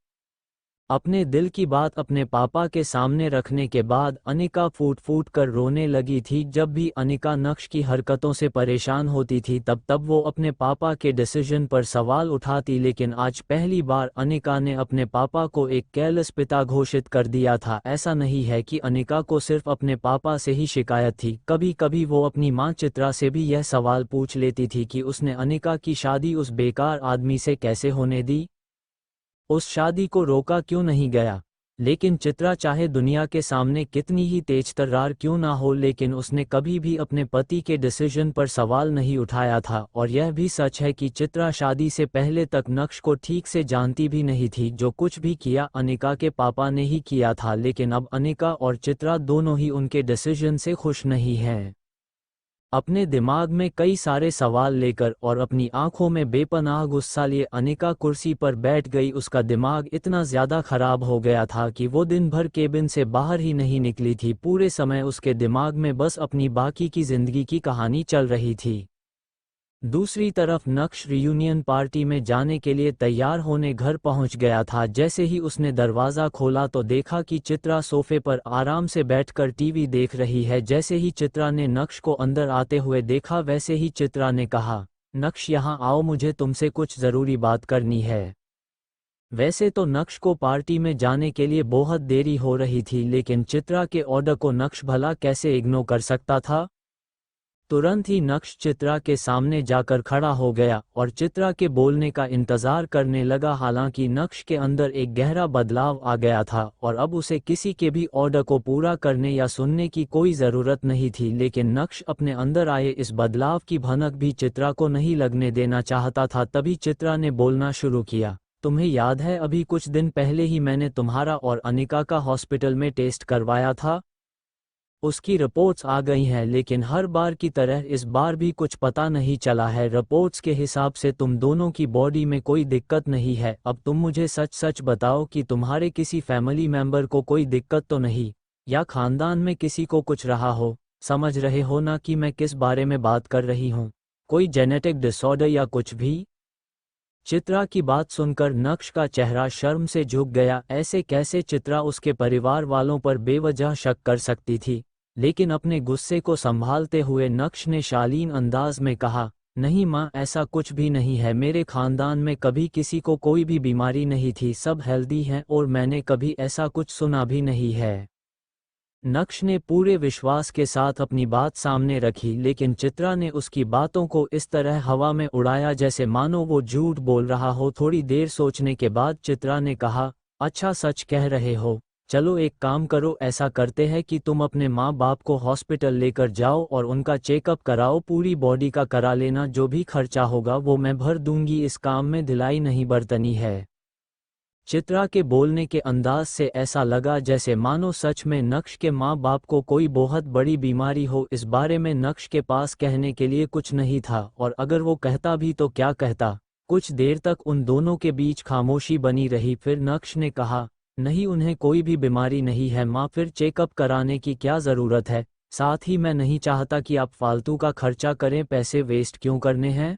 अपने दिल की बात अपने पापा के सामने रखने के बाद अनिका फूट फूट कर रोने लगी थी। जब भी अनिका नक्श की हरकतों से परेशान होती थी तब वो अपने पापा के डिसीजन पर सवाल उठाती, लेकिन आज पहली बार अनिका ने अपने पापा को एक केयरलेस पिता घोषित कर दिया था। ऐसा नहीं है कि अनिका को सिर्फ अपने पापा से ही शिकायत थी, कभी कभी वो अपनी माँ चित्रा से भी यह सवाल पूछ लेती थी कि उसने अनिका की शादी उस बेकार आदमी से कैसे होने दी, उस शादी को रोका क्यों नहीं गया। लेकिन चित्रा चाहे दुनिया के सामने कितनी ही तेजतर्रार क्यों ना हो, लेकिन उसने कभी भी अपने पति के डिसीजन पर सवाल नहीं उठाया था। और यह भी सच है कि चित्रा शादी से पहले तक नक्श को ठीक से जानती भी नहीं थी। जो कुछ भी किया अनिका के पापा ने ही किया था, लेकिन अब अनिका और चित्रा दोनों ही उनके डिसीजन से खुश नहीं हैं। अपने दिमाग में कई सारे सवाल लेकर और अपनी आंखों में बेपनाह गुस्सा लिए अनिका कुर्सी पर बैठ गई। उसका दिमाग इतना ज्यादा खराब हो गया था कि वो दिन भर केबिन से बाहर ही नहीं निकली थी। पूरे समय उसके दिमाग में बस अपनी बाकी की जिंदगी की कहानी चल रही थी। दूसरी तरफ नक्श रियूनियन पार्टी में जाने के लिए तैयार होने घर पहुंच गया था। जैसे ही उसने दरवाज़ा खोला तो देखा कि चित्रा सोफे पर आराम से बैठकर टीवी देख रही है। जैसे ही चित्रा ने नक्श को अंदर आते हुए देखा वैसे ही चित्रा ने कहा, नक्श यहाँ आओ, मुझे तुमसे कुछ ज़रूरी बात करनी है। वैसे तो नक्श को पार्टी में जाने के लिए बहुत देरी हो रही थी, लेकिन चित्रा के ऑर्डर को नक्श भला कैसे इग्नोर कर सकता था। तुरंत ही नक्श चित्रा के सामने जाकर खड़ा हो गया और चित्रा के बोलने का इंतजार करने लगा। हालांकि नक्श के अंदर एक गहरा बदलाव आ गया था और अब उसे किसी के भी ऑर्डर को पूरा करने या सुनने की कोई ज़रूरत नहीं थी, लेकिन नक्श अपने अंदर आए इस बदलाव की भनक भी चित्रा को नहीं लगने देना चाहता था। तभी चित्रा ने बोलना शुरू किया, तुम्हें याद है अभी कुछ दिन पहले ही मैंने तुम्हारा और अनिका का हॉस्पिटल में टेस्ट करवाया था। उसकी रिपोर्ट्स आ गई हैं, लेकिन हर बार की तरह इस बार भी कुछ पता नहीं चला है। रिपोर्ट्स के हिसाब से तुम दोनों की बॉडी में कोई दिक्कत नहीं है। अब तुम मुझे सच सच बताओ कि तुम्हारे किसी फैमिली मेंबर को कोई दिक्कत तो नहीं, या खानदान में किसी को कुछ रहा हो। समझ रहे हो ना कि मैं किस बारे में बात कर रही हूँ? कोई जेनेटिक डिसऑर्डर या कुछ भी? चित्रा की बात सुनकर नक्श का चेहरा शर्म से झुक गया। ऐसे कैसे चित्रा उसके परिवार वालों पर बेवजह शक कर सकती थी। लेकिन अपने गुस्से को संभालते हुए नक्श ने शालीन अंदाज में कहा, नहीं माँ, ऐसा कुछ भी नहीं है। मेरे खानदान में कभी किसी को कोई भी बीमारी नहीं थी, सब हेल्दी हैं और मैंने कभी ऐसा कुछ सुना भी नहीं है। नक्श ने पूरे विश्वास के साथ अपनी बात सामने रखी, लेकिन चित्रा ने उसकी बातों को इस तरह हवा में उड़ाया जैसे मानो वो झूठ बोल रहा हो। थोड़ी देर सोचने के बाद चित्रा ने कहा, अच्छा सच कह रहे हो। चलो एक काम करो, ऐसा करते हैं कि तुम अपने माँ बाप को हॉस्पिटल लेकर जाओ और उनका चेकअप कराओ, पूरी बॉडी का करा लेना, जो भी खर्चा होगा वो मैं भर दूंगी, इस काम में ढिलाई नहीं बरतनी है। चित्रा के बोलने के अंदाज से ऐसा लगा जैसे मानो सच में नक्श के माँ बाप को कोई बहुत बड़ी बीमारी हो। इस बारे में नक्श के पास कहने के लिए कुछ नहीं था, और अगर वो कहता भी तो क्या कहता। कुछ देर तक उन दोनों के बीच खामोशी बनी रही, फिर नक्श ने कहा, नहीं उन्हें कोई भी बीमारी नहीं है माँ, फिर चेकअप कराने की क्या ज़रूरत है। साथ ही मैं नहीं चाहता कि आप फालतू का खर्चा करें, पैसे वेस्ट क्यों करने हैं।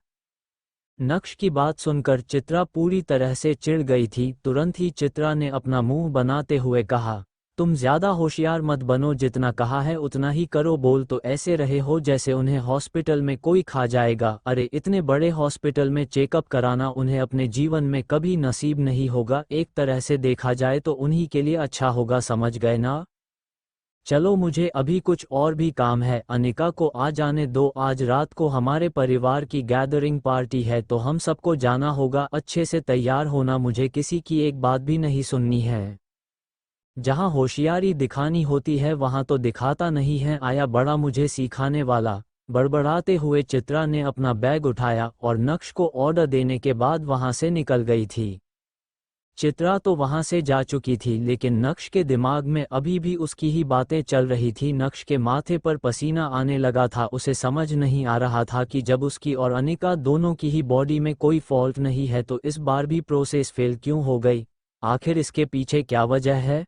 नक्श की बात सुनकर चित्रा पूरी तरह से चिढ़ गई थी। तुरंत ही चित्रा ने अपना मुंह बनाते हुए कहा, तुम ज्यादा होशियार मत बनो, जितना कहा है उतना ही करो। बोल तो ऐसे रहे हो जैसे उन्हें हॉस्पिटल में कोई खा जाएगा। अरे इतने बड़े हॉस्पिटल में चेकअप कराना उन्हें अपने जीवन में कभी नसीब नहीं होगा। एक तरह से देखा जाए तो उन्हीं के लिए अच्छा होगा, समझ गए ना। चलो मुझे अभी कुछ और भी काम है, अनिका को आ जाने दो। आज रात को हमारे परिवार की गैदरिंग पार्टी है तो हम सबको जाना होगा, अच्छे से तैयार होना, मुझे किसी की एक बात भी नहीं सुननी है। जहाँ होशियारी दिखानी होती है वहाँ तो दिखाता नहीं है, आया बड़ा मुझे सिखाने वाला। बड़बड़ाते हुए चित्रा ने अपना बैग उठाया और नक्श को ऑर्डर देने के बाद वहाँ से निकल गई थी। चित्रा तो वहां से जा चुकी थी, लेकिन नक्श के दिमाग में अभी भी उसकी ही बातें चल रही थी। नक्श के माथे पर पसीना आने लगा था। उसे समझ नहीं आ रहा था कि जब उसकी और अनिका दोनों की ही बॉडी में कोई फॉल्ट नहीं है तो इस बार भी प्रोसेस फेल क्यों हो गई। आखिर इसके पीछे क्या वजह है।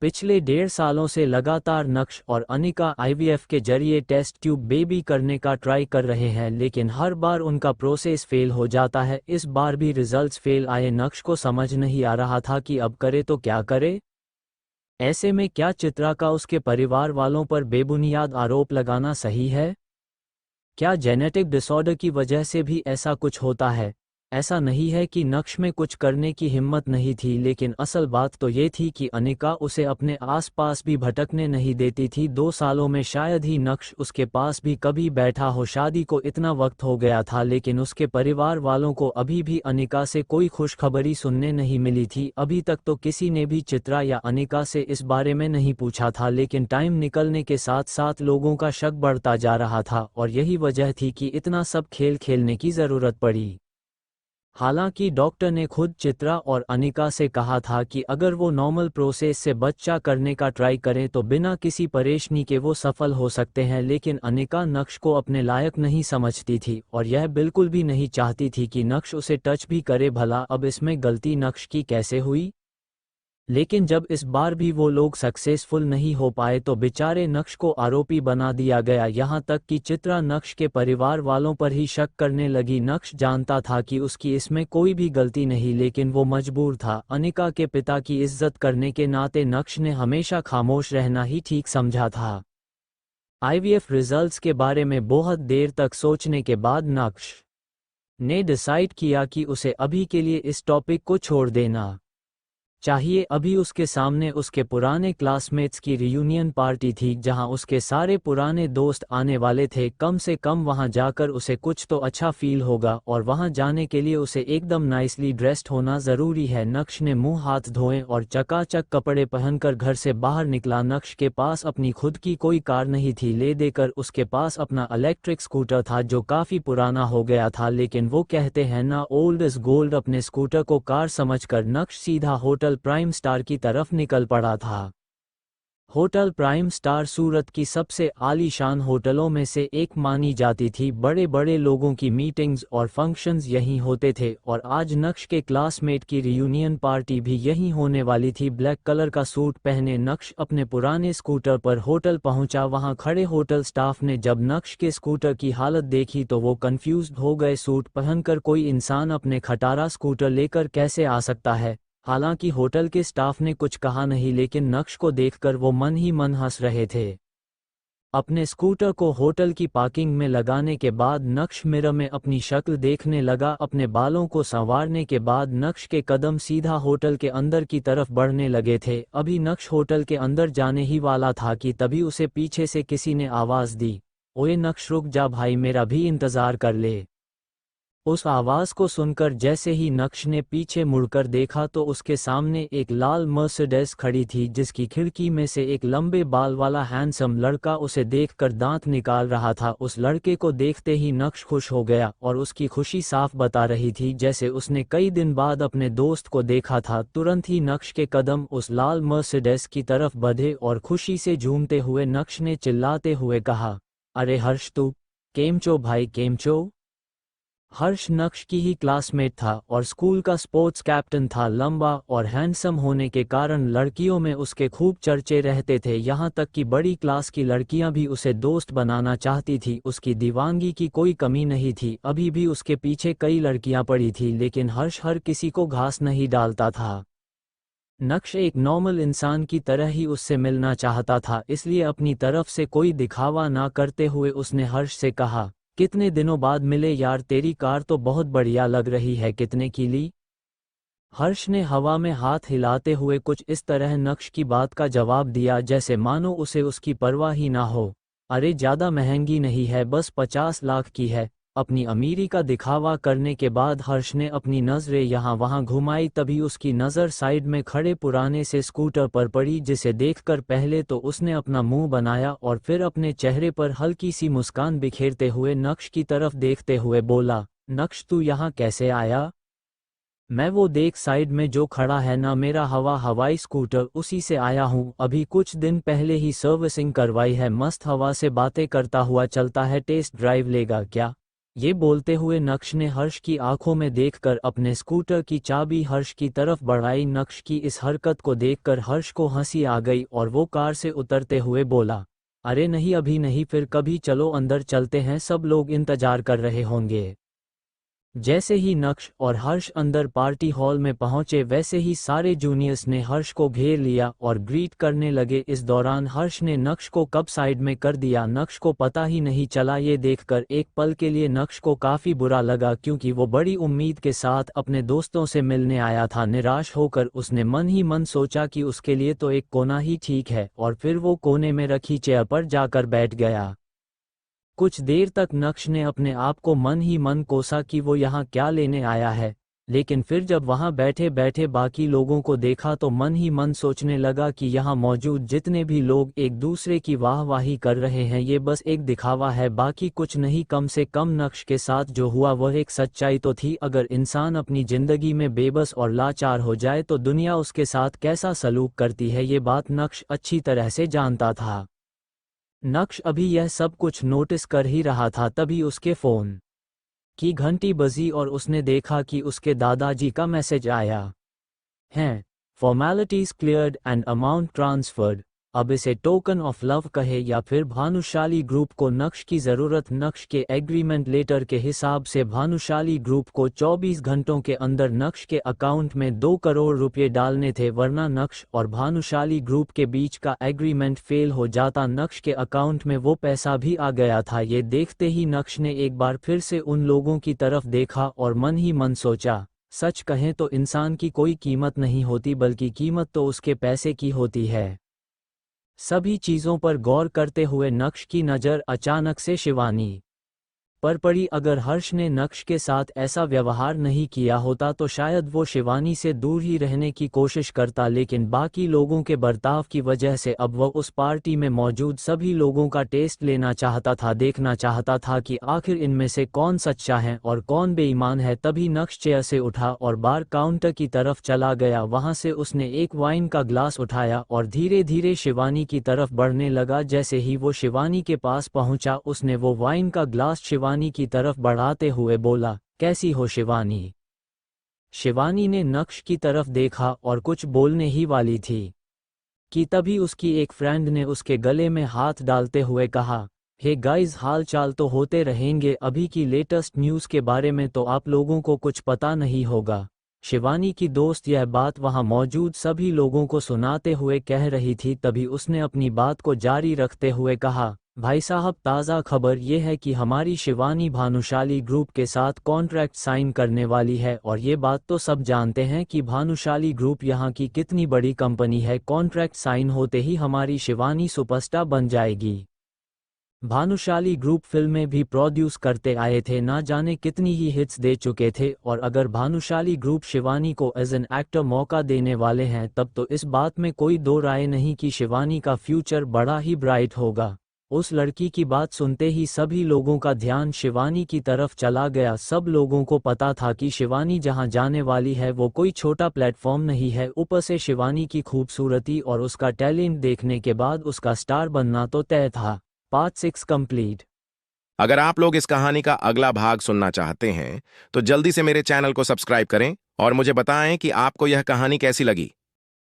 पिछले 1.5 सालों से लगातार नक्श और अनिका आईवीएफ के जरिए टेस्ट ट्यूब बेबी करने का ट्राई कर रहे हैं, लेकिन हर बार उनका प्रोसेस फेल हो जाता है। इस बार भी रिजल्ट्स फेल आए। नक्श को समझ नहीं आ रहा था कि अब करे तो क्या करे। ऐसे में क्या चित्रा का उसके परिवार वालों पर बेबुनियाद आरोप लगाना सही है। क्या जेनेटिक डिसऑर्डर की वजह से भी ऐसा कुछ होता है। ऐसा नहीं है कि नक्श में कुछ करने की हिम्मत नहीं थी, लेकिन असल बात तो ये थी कि अनिका उसे अपने आसपास भी भटकने नहीं देती थी। 2 सालों में शायद ही नक्श उसके पास भी कभी बैठा हो। शादी को इतना वक्त हो गया था, लेकिन उसके परिवार वालों को अभी भी अनिका से कोई खुशखबरी सुनने नहीं मिली थी। अभी तक तो किसी ने भी चित्रा या अनिका से इस बारे में नहीं पूछा था, लेकिन टाइम निकलने के साथ साथ लोगों का शक बढ़ता जा रहा था, और यही वजह थी कि इतना सब खेल खेलने की ज़रूरत पड़ी। हालांकि डॉक्टर ने खुद चित्रा और अनिका से कहा था कि अगर वो नॉर्मल प्रोसेस से बच्चा करने का ट्राई करें तो बिना किसी परेशानी के वो सफल हो सकते हैं, लेकिन अनिका नक्श को अपने लायक नहीं समझती थी और यह बिल्कुल भी नहीं चाहती थी कि नक्श उसे टच भी करे। भला अब इसमें गलती नक्श की कैसे हुई। लेकिन जब इस बार भी वो लोग सक्सेसफुल नहीं हो पाए तो बेचारे नक्श को आरोपी बना दिया गया। यहाँ तक कि चित्रा नक्श के परिवार वालों पर ही शक करने लगी। नक्श जानता था कि उसकी इसमें कोई भी गलती नहीं, लेकिन वो मजबूर था। अनिका के पिता की इज्जत करने के नाते नक्श ने हमेशा खामोश रहना ही ठीक समझा था। आईवीएफ रिजल्ट्स के बारे में बहुत देर तक सोचने के बाद नक्श ने डिसाइड किया कि उसे अभी के लिए इस टॉपिक को छोड़ देना चाहिए। अभी उसके सामने उसके पुराने क्लासमेट्स की रियूनियन पार्टी थी, जहां उसके सारे पुराने दोस्त आने वाले थे। कम से कम वहां जाकर उसे कुछ तो अच्छा फील होगा, और वहां जाने के लिए उसे एकदम नाइसली ड्रेस्ड होना ज़रूरी है। नक्श ने मुंह हाथ धोए और चकाचक कपड़े पहनकर घर से बाहर निकला। नक्श के पास अपनी खुद की कोई कार नहीं थी, ले देकर उसके पास अपना इलेक्ट्रिक स्कूटर था जो काफ़ी पुराना हो गया था, लेकिन वो कहते हैं ना, ओल्ड इज गोल्ड। अपने स्कूटर को कार समझकर नक्श सीधा होटल प्राइम स्टार की तरफ निकल पड़ा था। होटल प्राइम स्टार सूरत की सबसे आलीशान होटलों में से एक मानी जाती थी। बड़े बड़े लोगों की मीटिंग्स और फंक्शंस यहीं होते थे, और आज नक्श के क्लासमेट की रियूनियन पार्टी भी यहीं होने वाली थी। ब्लैक कलर का सूट पहने नक्श अपने पुराने स्कूटर पर होटल पहुंचा। वहां खड़े होटल स्टाफ ने जब नक्श के स्कूटर की हालत देखी तो वो कंफ्यूज्ड हो गए। सूट पहनकर कोई इंसान अपने खटारा स्कूटर लेकर कैसे आ सकता है। हालांकि होटल के स्टाफ ने कुछ कहा नहीं, लेकिन नक्श को देखकर वो मन ही मन हंस रहे थे। अपने स्कूटर को होटल की पार्किंग में लगाने के बाद नक्श मिरर में अपनी शक्ल देखने लगा। अपने बालों को संवारने के बाद नक्श के कदम सीधा होटल के अंदर की तरफ बढ़ने लगे थे। अभी नक्श होटल के अंदर जाने ही वाला था कि तभी उसे पीछे से किसी ने आवाज़ दी, ओए नक्श रुक जा भाई, मेरा भी इंतज़ार कर ले। उस आवाज़ को सुनकर जैसे ही नक्श ने पीछे मुड़कर देखा तो उसके सामने एक लाल मर्सिडीज खड़ी थी, जिसकी खिड़की में से एक लंबे बाल वाला हैंडसम लड़का उसे देखकर दांत निकाल रहा था। उस लड़के को देखते ही नक्श खुश हो गया और उसकी खुशी साफ बता रही थी जैसे उसने कई दिन बाद अपने दोस्त को देखा था। तुरंत ही नक्श के कदम उस लाल मर्सिडीज की तरफ बढ़े और खुशी से झूमते हुए नक्श ने चिल्लाते हुए कहा, अरे हर्ष, तू केमचो भाई, केमचो। हर्ष नक्श की ही क्लासमेट था और स्कूल का स्पोर्ट्स कैप्टन था। लंबा और हैंडसम होने के कारण लड़कियों में उसके खूब चर्चे रहते थे, यहाँ तक कि बड़ी क्लास की लड़कियां भी उसे दोस्त बनाना चाहती थी। उसकी दीवानगी की कोई कमी नहीं थी। अभी भी उसके पीछे कई लड़कियां पड़ी थी, लेकिन हर्ष हर किसी को घास नहीं डालता था। नक्श एक नॉर्मल इंसान की तरह ही उससे मिलना चाहता था, इसलिए अपनी तरफ से कोई दिखावा ना करते हुए उसने हर्ष से कहा, कितने दिनों बाद मिले यार, तेरी कार तो बहुत बढ़िया लग रही है, कितने की ली? हर्ष ने हवा में हाथ हिलाते हुए कुछ इस तरह नक्श की बात का जवाब दिया जैसे मानो उसे उसकी परवाह ही ना हो। अरे ज़्यादा महंगी नहीं है, बस 50 लाख की है। अपनी अमीरी का दिखावा करने के बाद हर्ष ने अपनी नज़रें यहाँ वहाँ घुमाई, तभी उसकी नज़र साइड में खड़े पुराने से स्कूटर पर पड़ी, जिसे देखकर पहले तो उसने अपना मुंह बनाया और फिर अपने चेहरे पर हल्की सी मुस्कान बिखेरते हुए नक्श की तरफ देखते हुए बोला, नक्श तू यहाँ कैसे आया? मैं वो देख साइड में जो खड़ा है ना, मेरा हवाई स्कूटर, उसी से आया हूँ। अभी कुछ दिन पहले ही सर्विसिंग करवाई है, मस्त हवा से बातें करता हुआ चलता है, टेस्ट ड्राइव लेगा क्या? ये बोलते हुए नक्श ने हर्ष की आंखों में देखकर अपने स्कूटर की चाबी हर्ष की तरफ बढ़ाई। नक्श की इस हरकत को देखकर हर्ष को हंसी आ गई और वो कार से उतरते हुए बोला, अरे नहीं अभी नहीं, फिर कभी, चलो अंदर चलते हैं, सब लोग इंतजार कर रहे होंगे। जैसे ही नक्श और हर्ष अंदर पार्टी हॉल में पहुंचे वैसे ही सारे जूनियर्स ने हर्ष को घेर लिया और ग्रीट करने लगे। इस दौरान हर्ष ने नक्श को कब साइड में कर दिया नक्श को पता ही नहीं चला। ये देखकर एक पल के लिए नक्श को काफ़ी बुरा लगा, क्योंकि वो बड़ी उम्मीद के साथ अपने दोस्तों से मिलने आया था। निराश होकर उसने मन ही मन सोचा कि उसके लिए तो एक कोना ही ठीक है, और फिर वो कोने में रखी चेयर पर जाकर बैठ गया। कुछ देर तक नक्श ने अपने आप को मन ही मन कोसा कि वो यहाँ क्या लेने आया है, लेकिन फिर जब वहाँ बैठे बैठे बाकी लोगों को देखा तो मन ही मन सोचने लगा कि यहाँ मौजूद जितने भी लोग एक दूसरे की वाहवाही कर रहे हैं ये बस एक दिखावा है, बाकी कुछ नहीं। कम से कम नक्श के साथ जो हुआ वह एक सच्चाई तो थी। अगर इंसान अपनी जिंदगी में बेबस और लाचार हो जाए तो दुनिया उसके साथ कैसा सलूक करती है, ये बात नक्श अच्छी तरह से जानता था। नक्श अभी यह सब कुछ नोटिस कर ही रहा था, तभी उसके फ़ोन की घंटी बजी और उसने देखा कि उसके दादाजी का मैसेज आया है, formalities cleared and amount transferred. अब इसे टोकन ऑफ लव कहे या फिर भानुशाली ग्रुप को नक्श की ज़रूरत। नक्श के एग्रीमेंट लेटर के हिसाब से भानुशाली ग्रुप को 24 घंटों के अंदर नक्श के अकाउंट में 2 करोड़ रुपए डालने थे, वरना नक्श और भानुशाली ग्रुप के बीच का एग्रीमेंट फेल हो जाता। नक्श के अकाउंट में वो पैसा भी आ गया था। ये देखते ही नक्श ने एक बार फिर से उन लोगों की तरफ देखा और मन ही मन सोचा, सच कहें तो इंसान की कोई कीमत नहीं होती, बल्कि कीमत तो उसके पैसे की होती है। सभी चीज़ों पर गौर करते हुए नक्श की नज़र अचानक से शिवानी पर पड़ी। अगर हर्ष ने नक्श के साथ ऐसा व्यवहार नहीं किया होता तो शायद वो शिवानी से दूर ही रहने की कोशिश करता, लेकिन बाकी लोगों के बर्ताव की वजह से अब वह उस पार्टी में मौजूद सभी लोगों का टेस्ट लेना चाहता था, देखना चाहता था कि आखिर इनमें से कौन सच्चा है और कौन बेईमान है। तभी नक्श चेयर से उठा और बार काउंटर की तरफ चला गया। वहां से उसने एक वाइन का ग्लास उठाया और धीरे धीरे शिवानी की तरफ बढ़ने लगा। जैसे ही वो शिवानी के पास पहुंचा उसने वो वाइन का ग्लास शिवानी की तरफ बढ़ाते हुए बोला, कैसी हो शिवानी? शिवानी ने नक्श की तरफ देखा और कुछ बोलने ही वाली थी कि तभी उसकी एक फ्रेंड ने उसके गले में हाथ डालते हुए कहा, हे गाइस, हाल चाल तो होते रहेंगे, अभी की लेटेस्ट न्यूज़ के बारे में तो आप लोगों को कुछ पता नहीं होगा। शिवानी की दोस्त यह बात वहां मौजूद सभी लोगों को सुनाते हुए कह रही थी। तभी उसने अपनी बात को जारी रखते हुए कहा, भाई साहब, ताज़ा खबर ये है कि हमारी शिवानी भानुशाली ग्रुप के साथ कॉन्ट्रैक्ट साइन करने वाली है। और ये बात तो सब जानते हैं कि भानुशाली ग्रुप यहाँ की कितनी बड़ी कंपनी है। कॉन्ट्रैक्ट साइन होते ही हमारी शिवानी सुपरस्टार बन जाएगी। भानुशाली ग्रुप फिल्में भी प्रोड्यूस करते आए थे, ना जाने कितनी ही हिट्स दे चुके थे। और अगर भानुशाली ग्रुप शिवानी को एज एन एक्टर मौका देने वाले हैं, तब तो इस बात में कोई दो राय नहीं कि शिवानी का फ्यूचर बड़ा ही ब्राइट होगा। उस लड़की की बात सुनते ही सभी लोगों का ध्यान शिवानी की तरफ चला गया। सब लोगों को पता था कि शिवानी जहां जाने वाली है वो कोई छोटा प्लेटफॉर्म नहीं है। ऊपर से शिवानी की खूबसूरती और उसका टैलेंट देखने के बाद उसका स्टार बनना तो तय था। Part 6 complete. अगर आप लोग इस कहानी का अगला भाग सुनना चाहते हैं तो जल्दी से मेरे चैनल को सब्सक्राइब करें और मुझे बताएं कि आपको यह कहानी कैसी लगी।